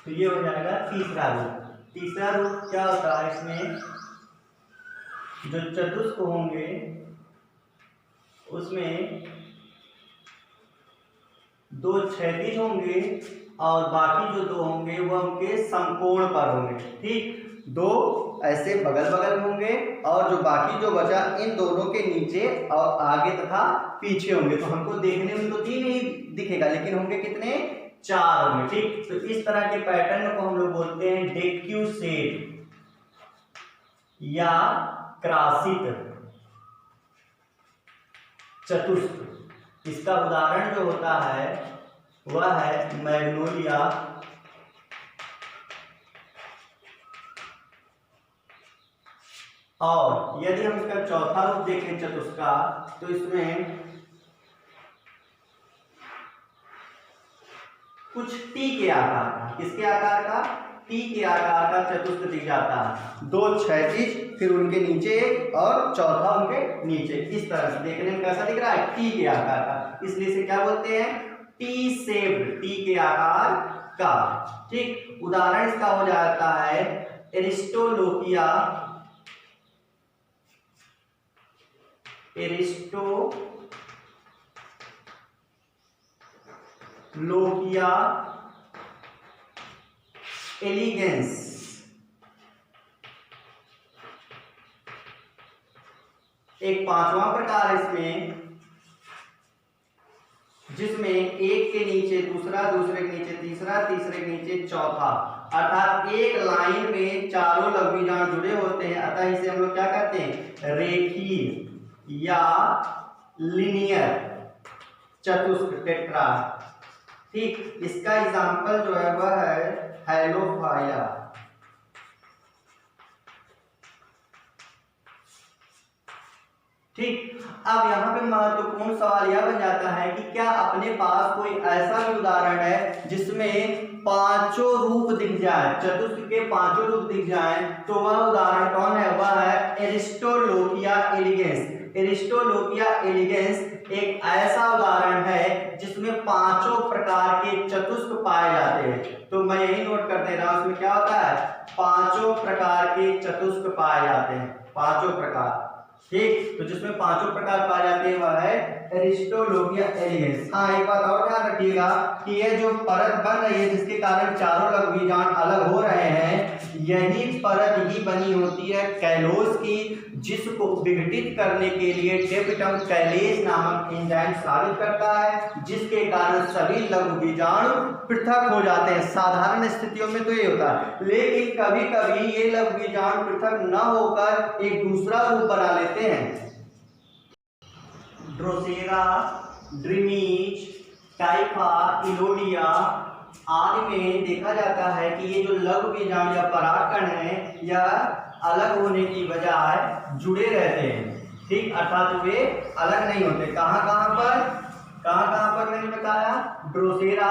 तो ये हो जाएगा तीसरा रूप। तीसरा रूप क्या होता है? इसमें जो चतुष्क होंगे उसमें 2 क्षैतिज होंगे और बाकी जो 2 होंगे वो उनके समकोण पर होंगे, ठीक। 2 ऐसे बगल बगल होंगे और जो बाकी जो बचा इन दोनों के नीचे और आगे तथा पीछे होंगे। तो हमको देखने में तो 3 ही दिखेगा, लेकिन होंगे कितने? 4 होंगे, ठीक। तो इस तरह के पैटर्न को हम लोग बोलते हैं डेक्यूसेट या क्रासित चतुष्क। इसका उदाहरण जो होता है वह है मैग्नोलिया, और यदि हम इसका चौथा रूप देखें चतुष्क का, तो इसमें कुछ टी के आकार का, किसके आकार का? टी के आकार का चतुष्क दिख जाता है। 2 क्षैतिज, फिर उनके नीचे एक और चौथा उनके नीचे। इस तरह से देखने में कैसा दिख रहा है? टी के आकार का। इसलिए इसे क्या बोलते हैं? टी शेप्ड, टी के आकार का, ठीक। उदाहरण इसका हो जाता है एरिस्टोलोकिया, एरिस्टोलोकिया एलिगेंस। एक 5वां प्रकार है इसमें, जिसमें एक के नीचे दूसरा, दूसरे के नीचे तीसरा, तीसरे के नीचे चौथा, अर्थात एक लाइन में चारों लघु बीजाणु जुड़े होते हैं। अतः इसे हम लोग क्या कहते हैं? रेखीय या लिनियर चतुष्क, टेट्रा, ठीक। इसका एग्जाम्पल जो है वह है हैलोफाइला, ठीक। अब यहाँ पे महत्वपूर्ण सवाल यह बन जाता है कि क्या अपने पास कोई ऐसा भी उदाहरण है जिसमें 5 रूप दिख जाए, चतुष्क के 5 रूप दिख जाए? तो वह उदाहरण कौन है? वह है एरिस्टोलोकिया एलिगेंस। एरिस्टोलोकिया एलिगेंस एक ऐसा उदाहरण है जिसमें 5 प्रकार के चतुष्क पाए जाते हैं। तो मैं यही नोट कर दे रहा हूं, उसमें क्या होता है? 5 प्रकार के चतुष्क पाए जाते हैं, 5 प्रकार। ठीक। तो जिसमें पांचों प्रकार पाए जाते हैं वह है एरिस्टोलोगिया एलिगेंस। हाँ, एक बात और ध्यान रखिएगा कि ये जो परत बन रही है जिसके कारण चारों लघु बीजांड अलग हो रहे हैं, यही परत ही बनी होती है कैलोस की, जिसको विघटित करने के लिए टेपिटम कैलेज नामक एंजाइम स्रावित करता है, जिसके कारण सभी लघु बीजाणु पृथक हो जाते हैं। साधारण स्थितियों में तो ये होता है, लेकिन कभी कभी ये लघु बीजाणु पृथक न होकर एक दूसरा रूप बना लेते हैं। ड्रोसेरा, ड्रीमीज, टाइफा, इलोडिया आदि में देखा जाता है कि ये जो लघु बीजाणु या परागकण है या अलग होने की बजाय जुड़े रहते हैं। ठीक, अर्थात वे अलग नहीं होते। कहाँ पर मैंने बताया, ड्रोसेरा,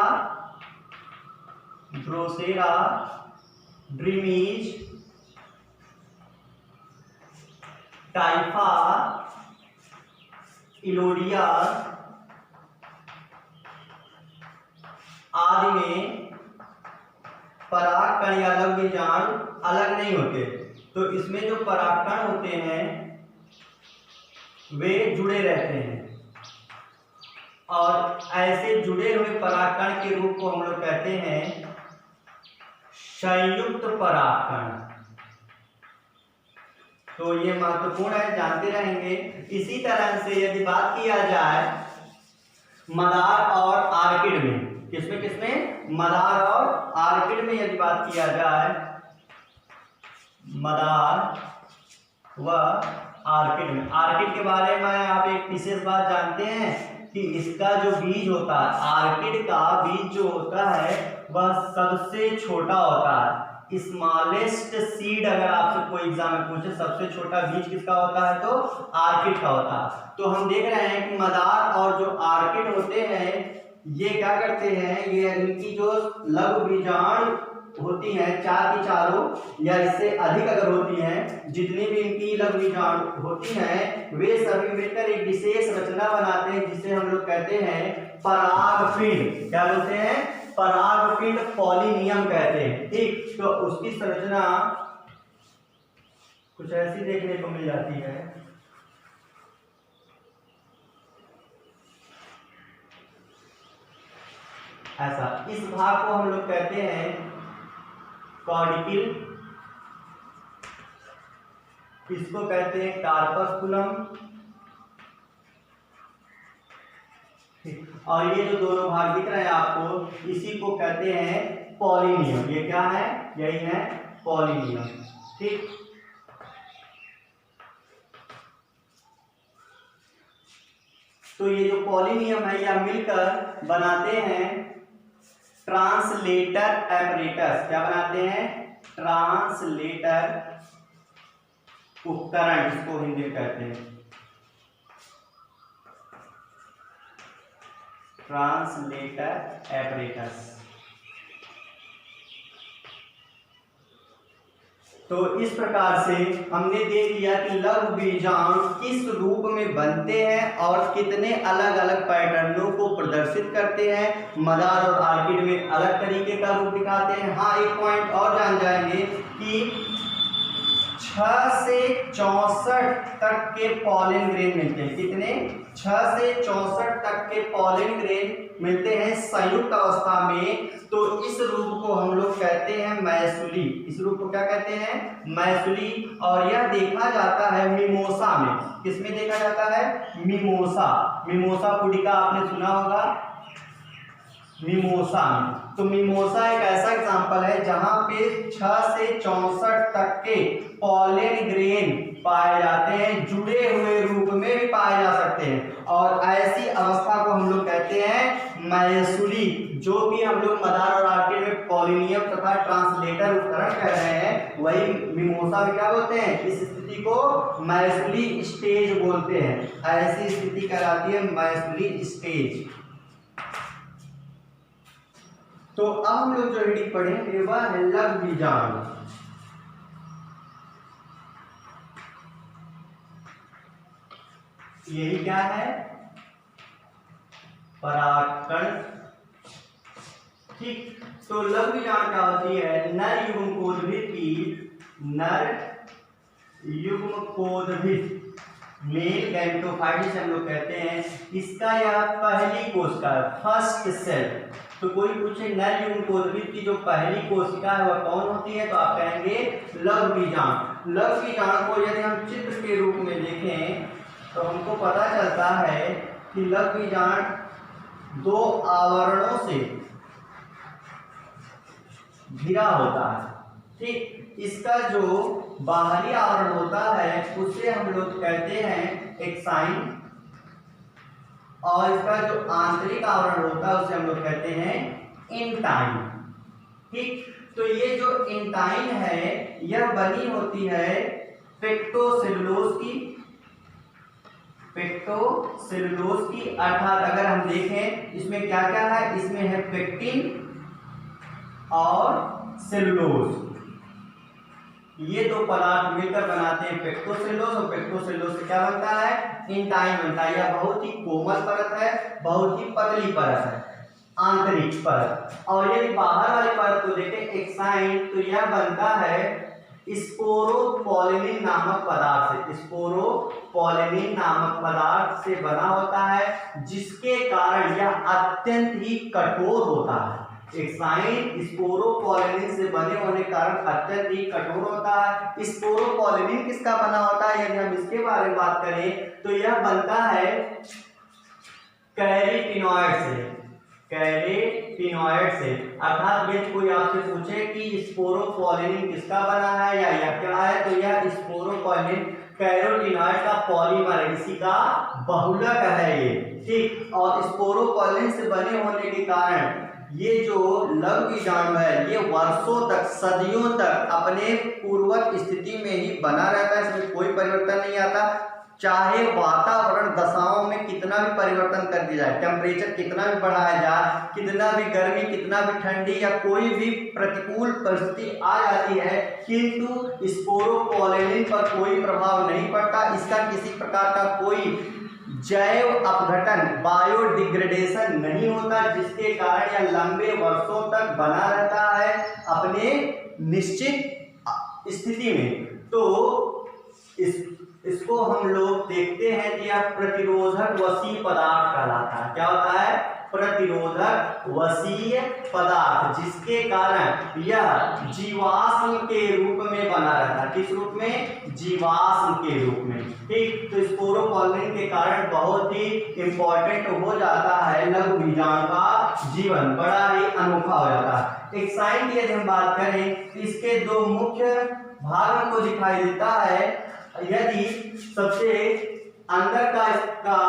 ड्रीमीज, टाइफा, इलोडिया आदि में परागकण या लघु बीजाणु अलग नहीं होते। तो इसमें जो परागकण होते हैं वे जुड़े रहते हैं, और ऐसे जुड़े हुए परागकण के रूप को हम लोग कहते हैं संयुक्त परागकण। तो ये महत्वपूर्ण है, जानते रहेंगे। इसी तरह से यदि बात किया जाए मदार और आर्किड में, किसमें मदार और आर्किड में यदि बात किया जाए, मदार व आर्किड में, आर्किड के बारे में आप एक विशेष बात जानते हैं कि इसका जो बीज होता है, आर्किड का बीज जो होता है वह सबसे छोटा होता है। स्मॉलेस्ट सीड अगर आपसे कोई एग्जाम में पूछे सबसे छोटा बीज किसका होता है, तो आर्किड का होता है। तो हम देख रहे हैं कि मदार और जो आर्किड होते हैं ये क्या करते हैं, ये इनकी जो लघु बीजाणु होती हैं, चार की चारों या इससे अधिक अगर होती हैं, जितनी भी इनकी लघु बीजाणु होती हैं वे सभी मिलकर एक विशेष रचना बनाते हैं जिसे हम लोग कहते हैं परागपिंड। क्या बोलते हैं, परागपिंड, पॉलिनियम कहते हैं। ठीक, तो उसकी संरचना कुछ ऐसी देखने को मिल जाती है। ऐसा, इस भाग को हम लोग कहते हैं कॉर्डिकल, इसको कहते हैं कार्पस्कुलम, और ये जो दोनों भाग दिख रहे हैं आपको इसी को कहते हैं पॉलिनियम। ये क्या है, यही है पॉलिनियम। ठीक, तो ये जो पॉलिनियम है या मिलकर बनाते हैं ट्रांसलेटर एपरेटस। क्या बनाते हैं, ट्रांसलेटर उपकरण, इसको हिंदी में कहते हैं ट्रांसलेटर एपरेटस। तो इस प्रकार से हमने देख लिया कि लघु बीजाणु किस रूप में बनते हैं और कितने अलग अलग पैटर्नों को प्रदर्शित करते हैं। मदार और आर्किड में अलग तरीके का रूप दिखाते हैं। हाँ, एक पॉइंट और जान जाएंगे कि 6 से 64 तक के पॉलन ग्रेन मिलते हैं। कितने, 6 से 64 तक के पॉलन ग्रेन मिलते हैं संयुक्त अवस्था में। तो इस रूप को हम लोग कहते हैं मैसुली। इस रूप को क्या कहते हैं, मैसुली। और यह देखा जाता है मिमोसा में। किसमें देखा जाता है, मिमोसा। मिमोसा पुडिका आपने सुना होगा, मिमोसा में। तो मिमोसा एक ऐसा एग्जाम्पल है जहां पे 6 से 64 तक के पॉलन ग्रेन पाए जाते हैं, जुड़े हुए रूप में भी पाए जा सकते हैं। और ऐसी अवस्था को हम लोग कहते हैं मैसुली। जो भी हम लोग मदार और आर्किड में पॉलिनियम तथा ट्रांसलेटर उपकरण कह रहे हैं, वही मिमोसा में क्या बोलते हैं, इस स्थिति को मैसुली स्टेज बोलते हैं। ऐसी स्थिति कहलाती है मैसुली स्टेज। तो अब हम लोग जो हेडिंग पढ़ेंगे वह है लघु बीजाणु। यही क्या है, परागकण। ठीक, तो लघु बीजाणु क्या होती है, नर युग्मकोद्भिद की, नर युग्मकोद्भिद मेल गैमेटोफाइट जिसे हम लोग कहते हैं, इसका यह पहली कोशिका फर्स्ट सेल। तो कोई पूछे नर युग्मकोद्भिद की जो पहली कोशिका है वह कौन होती है, तो आप कहेंगे लघु बीजांड। लघु बीजांड को यदि हम चित्र के रूप में देखें तो हमको पता चलता है कि लघु बीजांड दो आवरणों से घिरा होता है। ठीक, इसका जो बाहरी आवरण होता है उसे हम लोग कहते हैं एक्साइन, और इसका जो आंतरिक आवरण होता है उसे हम लोग कहते हैं इंटाइन। ठीक, तो ये जो इंटाइन है यह बनी होती है पेक्टोसेलुलोज की, अर्थात अगर हम देखें इसमें क्या क्या है, इसमें है पेक्टिन और सेलुलोज, ये दो पदार्थ मिलकर बनाते हैं पेक्टोसेलुलोज, और पेक्टोसेलुलोज से क्या बनता है, इंटाइन बनता है। यह बहुत ही कोमल परत है, बहुत ही पतली परत है, आंतरिक परत। और यदि बाहर वाली परत को देखें एक्साइन, तो यह बनता है स्पोरोपोलिनिन नामक पदार्थ से, स्पोरोपोलिनिन नामक पदार्थ से बना होता है, जिसके कारण यह अत्यंत ही कठोर होता है। एक्साइन स्पोरोपोलिनिन से बने होने के कारण अत्यंत ही कठोर होता है। स्पोरोपोलिनिन किसका बना होता है, यदि हम इसके बारे में बात करें तो यह बनता है कैरेटिनॉइड से, अर्थात यदि कोई आपसे पूछे कि स्पोरोपोलिनिन किसका बना है या यह क्या है, तो यह स्पोरोपोलिनिन कैरोटिनॉइड का पॉलीमर है, इसी का बहुलक है ये। ठीक, और स्पोरोपोलिनिन से बने होने के कारण ये जो लघु बीजाणु है ये वर्षों तक, सदियों तक अपने पूर्वक स्थिति में ही बना रहता है, इसमें कोई परिवर्तन नहीं आता। चाहे वातावरण दशाओं में कितना भी परिवर्तन कर दिया जाए, टेम्परेचर कितना भी बढ़ाया जाए, कितना भी गर्मी, कितना भी ठंडी या कोई भी प्रतिकूल परिस्थिति आ जाती है, किंतु स्पोरोपोलिनिन पर कोई प्रभाव नहीं पड़ता। इसका किसी प्रकार का कोई जैव अपघटन, बायोडिग्रेडेशन नहीं होता, जिसके कारण यह लंबे वर्षों तक बना रहता है अपने निश्चित स्थिति में। तो इसको हम लोग देखते हैं कि यह प्रतिरोधक वसीय पदार्थ कहलाता है। क्या होता है, प्रतिरोधक वसीय पदार्थ, जिसके कारण यह जीवाश्म के रूप में बना रहता है। किस रूप में, जीवाश्म के रूप में। ठीक, तो स्पोरोपोलिनिन के कारण बहुत ही इंपॉर्टेंट हो जाता है लघु बीजाणु का जीवन, बड़ा ही अनोखा हो जाता है। एक्साइन की यदि हम बात करें तो इसके दो मुख्य भाग हमको दिखाई देता है। यदि सबसे अंदर का इसका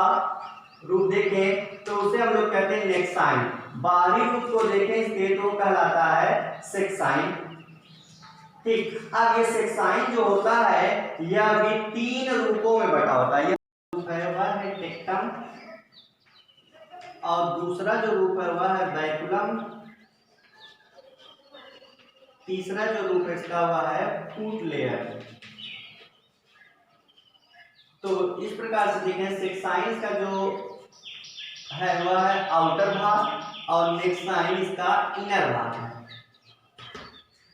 रूप देखें तो उसे हम लोग कहते हैं नेक्साइन, बाहरी रूप को देखें इसके तो कहलाता है सेक्साइन। ठीक, अब ये सेक्साइन जो होता है यह भी तीन रूपों में बटा होता है। यह रूप है वह है टेक्टम, और दूसरा जो रूप है वह है बैकुलम, तीसरा जो रूप इसका वह है फूट लेयर। तो इस प्रकार से देखें, सेक्साइन का जो है वह है आउटर भाग और नेक्साइन इसका इनर भाग है।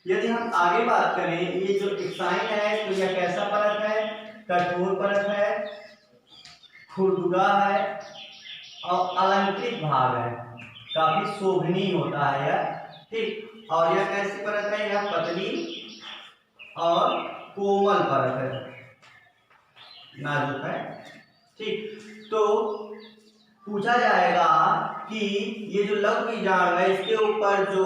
यदि हम आगे बात करें, ये जो एक्साइन है तो यह कैसा परत है, कठोर परत है, खुरदुरा है और अलंकृत भाग है, काफी शोभनीय होता है यह। ठीक, और यह कैसी परत है, यह पतली और कोमल परत है, नाजुक है। ठीक, तो पूछा जाएगा कि ये जो लघु बीजाणु है इसके ऊपर जो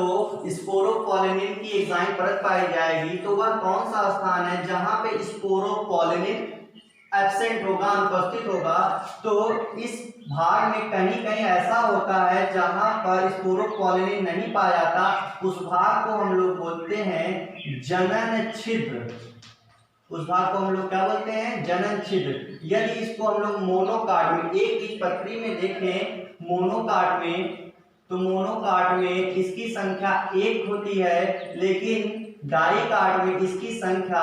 स्पोरोपोलिनिन की एक्साइन परत पाई जाएगी, तो वह कौन सा स्थान है जहां पे स्पोरोपोलिनिन एब्सेंट होगा, अनुपस्थित होगा। तो इस भाग में कहीं कहीं ऐसा होता है जहां पर स्पोरोपोलिनिन नहीं पाया जाता, उस भाग को हम लोग बोलते हैं जनन छिद्र। उस भाग को हम लोग क्या बोलते हैं, जनन छिद्र। यदि इसको हम लोग मोनोकाट में, एक इस पत्री में देखें मोनोकाट में, तो मोनोकाट में इसकी संख्या 1 होती है, लेकिन डाइकाट में इसकी संख्या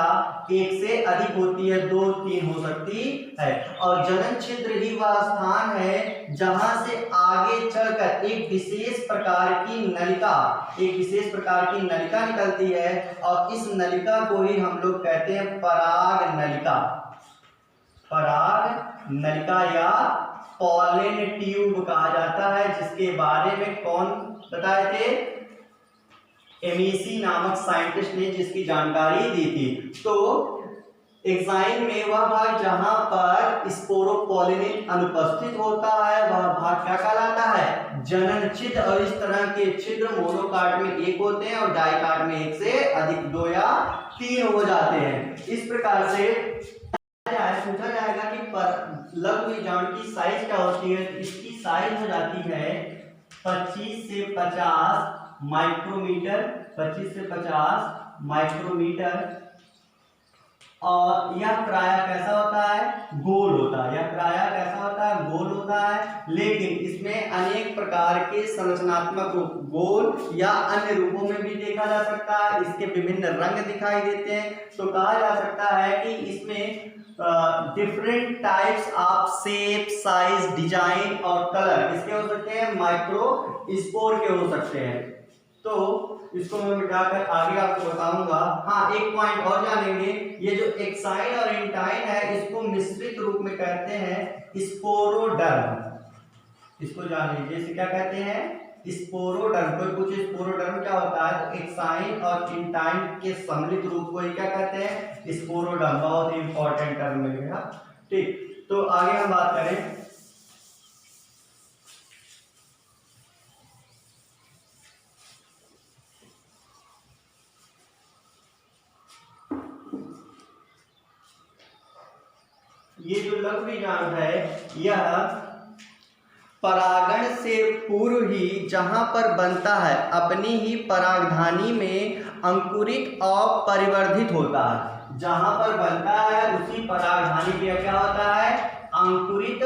1 से अधिक होती है, 2, 3 हो सकती है। और जनन छिद्र ही वह स्थान है जहां से आगे चलकर एक विशेष प्रकार की नलिका निकलती है, और इस नलिका को ही हम लोग कहते हैं पराग नलिका। पराग नलिका या पॉलन ट्यूब कहा जाता है, जिसके बारे में कौन बताए थे? एमिसी नामक साइंटिस्ट ने जिसकी जानकारी दी थी। तो एग्जाइन में वह भाग जहां पर स्पोरोपोलिन अनुपस्थित होता है वह भाग क्या कहलाता है? जनन छिद्र। और इस तरह के छिद्र मोनोकार्ड में एक होते हैं और डाइकार्ड में एक से अधिक, 2 या 3 हो जाते हैं। इस प्रकार से पूछा जाएगा कि लघु बीजाणु की साइज क्या होती है। इसकी साइज हो जाती है 25 से 50 माइक्रोमीटर, 25 से 50 माइक्रोमीटर। और यह प्रायः कैसा होता है? गोल होता है। यह प्रायः कैसा होता है? गोल होता है। लेकिन इसमें अनेक प्रकार के संरचनात्मक रूप, गोल या अन्य रूपों में भी देखा जा सकता है। इसके विभिन्न रंग दिखाई देते हैं। तो कहा जा सकता है कि इसमें different types of shape, size, design और कलर इसके हो सकते हैं, माइक्रो स्पोर के हो सकते हैं। तो इसको मैं मिटाकर आगे आपको बताऊंगा। हाँ, एक पॉइंट और जानेंगे, ये जो एक्साइन और इंटाइन है इसको मिश्रित रूप में कहते हैं स्पोरोडर्म। इसको जान लीजिए, इसे क्या कहते हैं? स्पोरोडर्म। कोई पूछे स्पोरोडर्म क्या होता है, तो एक्साइन और इंटाइन के सम्मिलित रूप को क्या कहते हैं? स्पोरोडर्म। बहुत ही इंपॉर्टेंट टर्म मिलेगा। ठीक, तो आगे हम बात करें। ये जो लघु बीजाणु है यह परागण से पूर्व ही जहां पर बनता है अपनी ही परागधानी में अंकुरित और परिवर्धित होता है। जहां पर बनता है उसी परागधानी पे क्या होता है? अंकुरित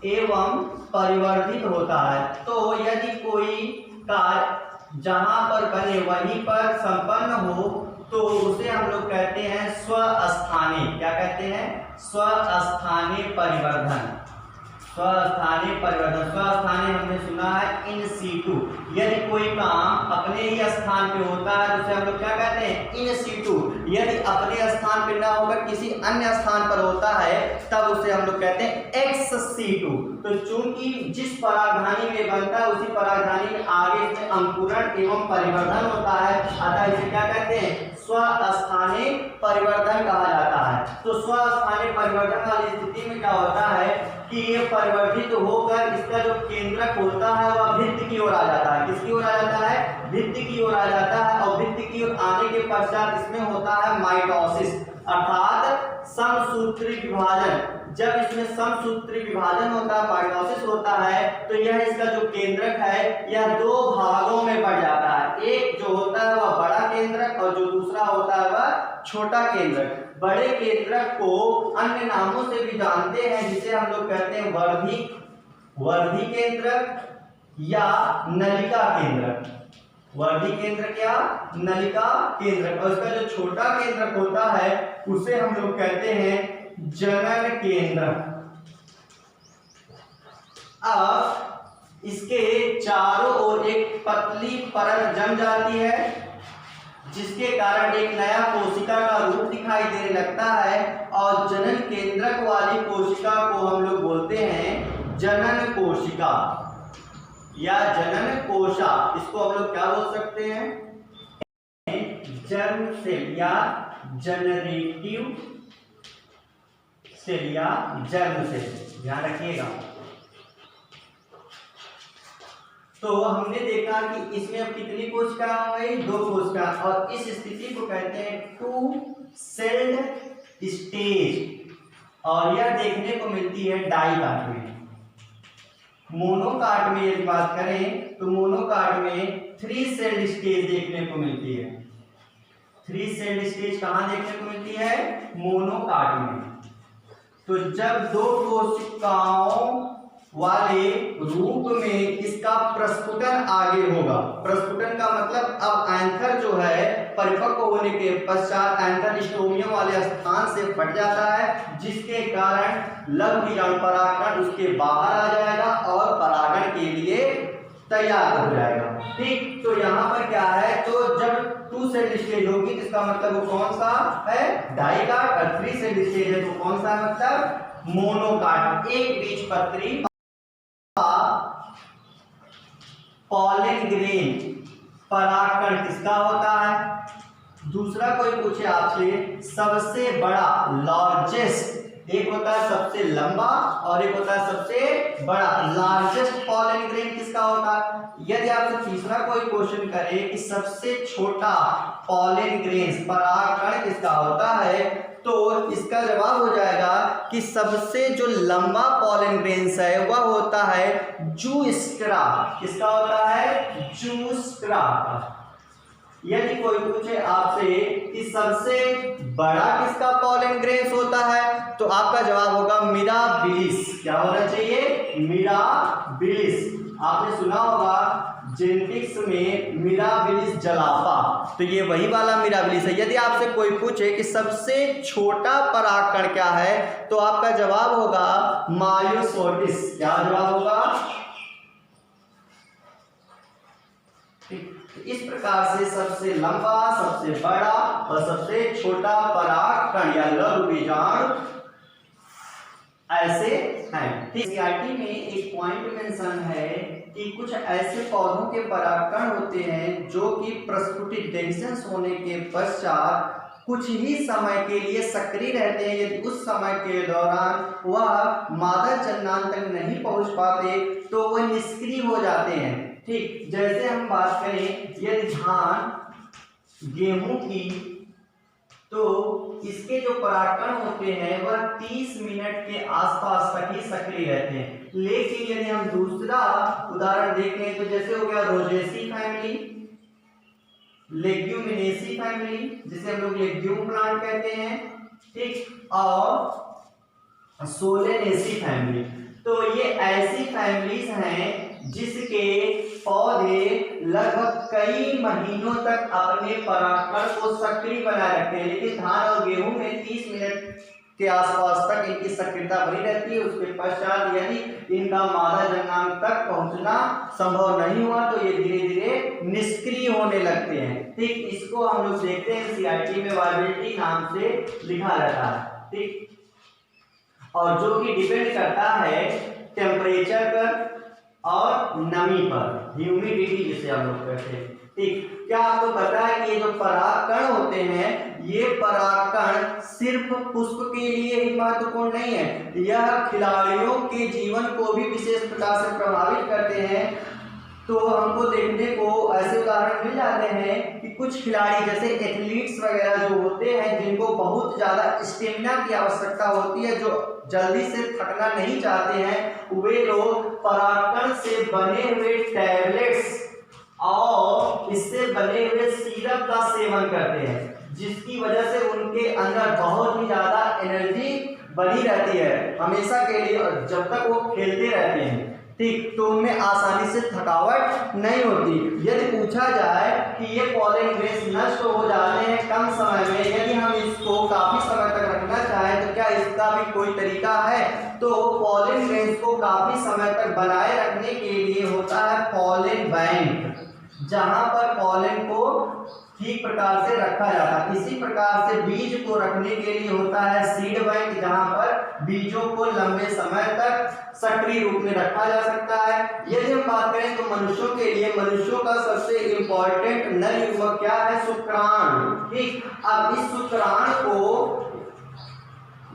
एवं परिवर्धित होता है। तो यदि कोई कार्य जहां पर बने वहीं पर संपन्न हो तो उसे हम लोग कहते हैं स्वस्थानीय। क्या कहते हैं? स्वस्थानीय परिवर्धन। स्वस्थानीय परिवर्तन। स्वस्थानीय हमने सुना है इन सीटू। यदि कोई काम अपने ही स्थान पे होता है तो उसे हम लोग क्या कहते हैं? In situ. यदि अपने स्थान पे ना होकर किसी अन्य स्थान पर होता है तब उसे हम लोग कहते हैं एक्स सीटू। तो चूंकि जिस परागधानी में बनता है उसी परागधानी में आगे इसमें अंकुरण एवं परिवर्धन होता है, अतः इसे क्या कहते हैं? स्वस्थानीय परिवर्धन कहा जाता है। तो स्वस्थानीय परिवर्धन वाली स्थिति में क्या होता है कि ये परिवर्धित होकर इसका जो केंद्रक होता है वह भित्ति की ओर आ जाता है। किसकी ओर आ जाता है? भित्ति की ओर आ जाता है। और भित्ति की ओर आने के पश्चात इसमें होता है माइटोसिस, अर्थात समसूत्री विभाजन। जब इसमें समसूत्री विभाजन होता है, माइटोसिस होता है, तो यह इसका जो केंद्रक है यह 2 भागों में बढ़ जाता है। एक जो होता है वह बड़ा केंद्रक और जो दूसरा होता है वह छोटा केंद्रक। बड़े केंद्रक को अन्य नामों से भी जानते हैं, जिसे हम लोग कहते हैं वर्धी केंद्रक या नलिका केंद्रक। वर्धी केंद्रक या नलिका केंद्रक। और इसका जो छोटा केंद्रक होता है उसे हम लोग कहते हैं जनन केंद्रक। अब इसके चारों ओर एक पतली परत जम जाती है, जिसके कारण एक नया कोशिका का रूप दिखाई देने लगता है। और जनन केंद्रक वाली कोशिका को हम लोग बोलते हैं जनन कोशिका या जनन कोशा। इसको हम लोग क्या बोल सकते हैं? जर्म सेल या जनरेटिव सेल या जर्म सेल, ध्यान रखिएगा। तो हमने देखा कि इसमें अब कितनी कोशिका हो गई? 2 कोशिका। और इस स्थिति को कहते हैं 2 सेल्ड स्टेज। और यह देखने को मिलती है डाइकाट में। मोनोकाट में यदि बात करें तो मोनोकाट में 3 सेल्ड स्टेज देखने को मिलती है। 3 सेल्ड स्टेज कहां देखने को मिलती है? मोनोकाट में। तो जब 2 कोशिकाओं वाले रूप में इसका प्रस्फुटन आगे होगा। प्रस्फुटन का मतलब अब एंथर जो है परिपक्व होने के पश्चात एंथर स्टोमियम वाले स्थान से फट जाता है, जिसके कारण लघु बीजाणु परागकण उसके बाहर आ जाएगा और परागण के लिए तैयार हो जाएगा। ठीक, तो यहाँ पर क्या है? तो जब 2 सेल स्टेज होगी तो इसका मतलब वो कौन सा है, डाइकाट, और 3 सेल स्टेज है तो कौन सा मतलब मोनोकाट। एक बीजपत्री पॉलन ग्रेन परागकण किसका होता है। दूसरा कोई पूछे आपसे सबसे बड़ा लार्जेस्ट, एक होता है सबसे लंबा और एक होता है सबसे बड़ा, लार्जेस्ट पॉलन ग्रेन किसका होता है। यदि आपसे तीसरा कोई क्वेश्चन करे कि सबसे छोटा पॉलन ग्रेन परागकण किसका होता है, तो इसका जवाब हो जाएगा कि सबसे जो लंबा पॉलन ग्रेन्स है वह होता है जूस्ट्रा। किसका होता है, जूस्ट्रा। यदि कोई पूछे आपसे कि सबसे बड़ा किसका पॉलन ग्रेन्स होता है, तो आपका जवाब होगा मिराबिलिस। क्या होना चाहिए, मिराबिलिस। आपने सुना होगा जेनेटिक्स में मिराबिलिस जलापा, तो ये वही वाला मिराबिलिस है। यदि आपसे कोई पूछे कि सबसे छोटा परागकण क्या है, तो आपका जवाब होगा मायोसोटिस। क्या जवाब होगा। इस प्रकार से सबसे लंबा, सबसे बड़ा और सबसे छोटा परागकण या लघु बीजाणु ऐसे हैं। सीआरटी में एक पॉइंट मेंशन है कि कुछ ऐसे पौधों के परागकण होते हैं जो कि प्रस्फुटित डेंसेंस होने के पश्चात कुछ ही समय के लिए सक्रिय रहते हैं। यदि उस समय के दौरान वह मादा जन्नांग तक नहीं पहुंच पाते तो वह निष्क्रिय हो जाते हैं। ठीक, जैसे हम बात करें यदि धान गेहूं की, तो इसके जो परागकण होते हैं वह 30 मिनट के आसपास तक ही सक्रिय रहते हैं। लेकिन यदि हम दूसरा उदाहरण देखें तो जैसे हो गया रोजेसी फैमिली, लेग्यूमिनेसी फैमिली जिसे हम लोग लेग्यूम प्लांट कहते हैं, ठीक, और सोलेनेसी फैमिली। तो ये ऐसी फैमिलीज हैं जिसके पौधे लगभग कई महीनों तक अपने परागकण को सक्रिय बनाए रखते हैं। लेकिन धान और गेहूं में 30 मिनट के आसपास तक इनकी सक्रियता बनी रहती है। उसके पश्चात यदि इनका मादा जन्नांग तक पहुंचना संभव नहीं हुआ तो ये धीरे धीरे निष्क्रिय होने लगते हैं। ठीक, इसको हम लोग देखते हैं सीआरटी में वायबिलिटी नाम से लिखा रहता है। ठीक, और जो कि डिपेंड करता है टेम्परेचर पर और नमी पर, ह्यूमिडिटी जिसे हम लोग कहते हैं। ठीक, क्या आपको पता है कि ये जो परागकण होते हैं ये परागकण सिर्फ पुष्प के लिए ही महत्वपूर्ण नहीं है, यह खिलाड़ियों के जीवन को भी विशेष प्रकार से प्रभावित करते हैं। तो हमको देखने को ऐसे उदाहरण मिल जाते हैं कि कुछ खिलाड़ी जैसे एथलीट्स वगैरह जो होते हैं जिनको बहुत ज़्यादा स्टेमिना की आवश्यकता होती है, जो जल्दी से थकना नहीं चाहते हैं, वे लोग परागकण से बने हुए टैबलेट्स और इससे बने हुए सिरप का सेवन करते हैं, जिसकी वजह से उनके अंदर बहुत ही ज़्यादा एनर्जी बनी रहती है हमेशा के लिए, और जब तक वो खेलते रहते हैं। ठीक, तो उनमें आसानी से थकावट नहीं होती। यदि पूछा जाए कि ये पॉलन ग्रेन्स नष्ट हो जाते हैं कम समय में, यदि हम इसको काफी समय तक रखना चाहें तो क्या इसका भी कोई तरीका है, तो पॉलन ग्रेन्स को काफी समय तक बनाए रखने के लिए होता है पॉलन बैंक, जहां पर पॉलन को ठीक प्रकार से रखा जाता है। इसी प्रकार से बीज को रखने के लिए होता है सीड बैंक, जहां पर बीजों को लंबे समय तक सक्रिय रूप में रखा जा सकता है। यदि हम बात करें तो मनुष्यों के लिए, मनुष्यों का सबसे इंपॉर्टेंट नर युग्मक क्या है, शुक्राणु। ठीक, अब इस शुक्राणु को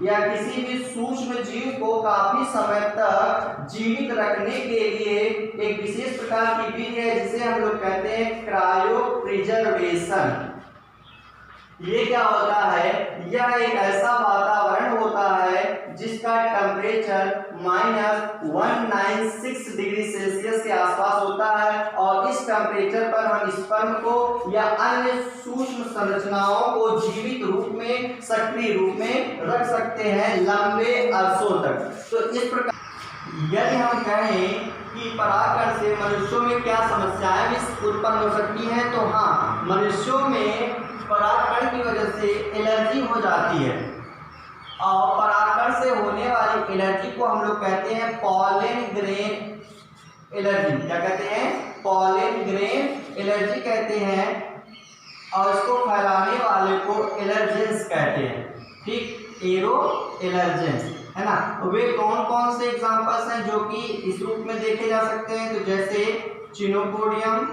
या किसी भी सूक्ष्म जीव को काफी समय तक जीवित रखने के लिए एक विशेष प्रकार की विधि है जिसे हम लोग कहते हैं क्रायो प्रिजर्वेशन। ये क्या होता है, यह एक ऐसा वातावरण होता है जिसका टेम्परेचर -196 डिग्री सेल्सियस के आसपास होता है, और इस टेम्परेचर पर हम स्पर्म को या अन्य सूक्ष्म संरचनाओं को जीवित रूप में, सक्रिय रूप में रख सकते हैं लंबे अरसों तक। तो इस प्रकार यदि हम कहें कि परागकण से मनुष्यों में क्या समस्याएं भी उत्पन्न हो सकती हैं, तो हाँ, मनुष्यों में परागकण की वजह से एलर्जी हो जाती है, और परागकण से होने वाली एलर्जी को हम लोग कहते हैं पॉलन ग्रेन एलर्जी। क्या कहते हैं, पॉलन ग्रेन एलर्जी कहते हैं। और इसको फैलाने वाले को एलर्जेंस कहते हैं, ठीक, एरो एलर्जेंस, है ना। वे कौन कौन से एग्जांपल्स हैं जो कि इस रूप में देखे जा सकते हैं, तो जैसे चिनोपोडियम,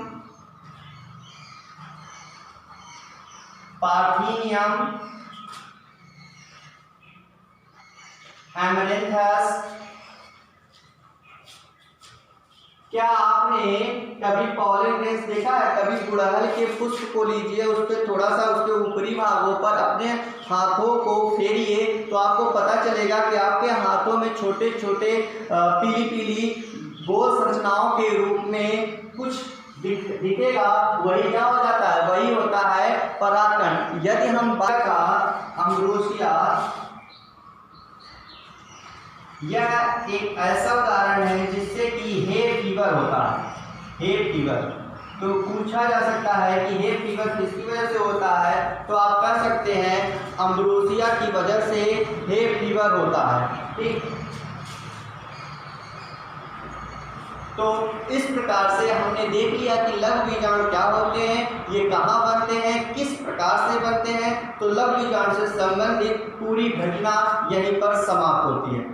पार्थिनियम, एमरेंथस। क्या आपने कभी पॉलन ग्रेन्स देखा है? कभी गुड़हल के पुष्प को लीजिए, उस पर थोड़ा सा उसके ऊपरी भागों पर अपने हाथों को फेरिए तो आपको पता चलेगा कि आपके हाथों में छोटे छोटे पीली पीली गोल संरचनाओं के रूप में कुछ दिखेगा। वही क्या हो जाता है? वही होता है परागकण। यदि हम बात का अम्ब्रोसिया, यह एक ऐसा उदाहरण है जिससे कि हे फीवर होता है, हे फीवर। तो पूछा जा सकता है कि हे फीवर किसकी वजह से होता है, तो आप कह सकते हैं अम्ब्रोसिया की वजह से हे फीवर होता है, ठीक। तो इस प्रकार से हमने देख लिया कि लघु बीजाणु क्या होते हैं, ये कहाँ बनते हैं, किस प्रकार से बनते हैं। तो लघु बीजाणु से संबंधित पूरी घटना यहीं पर समाप्त होती है।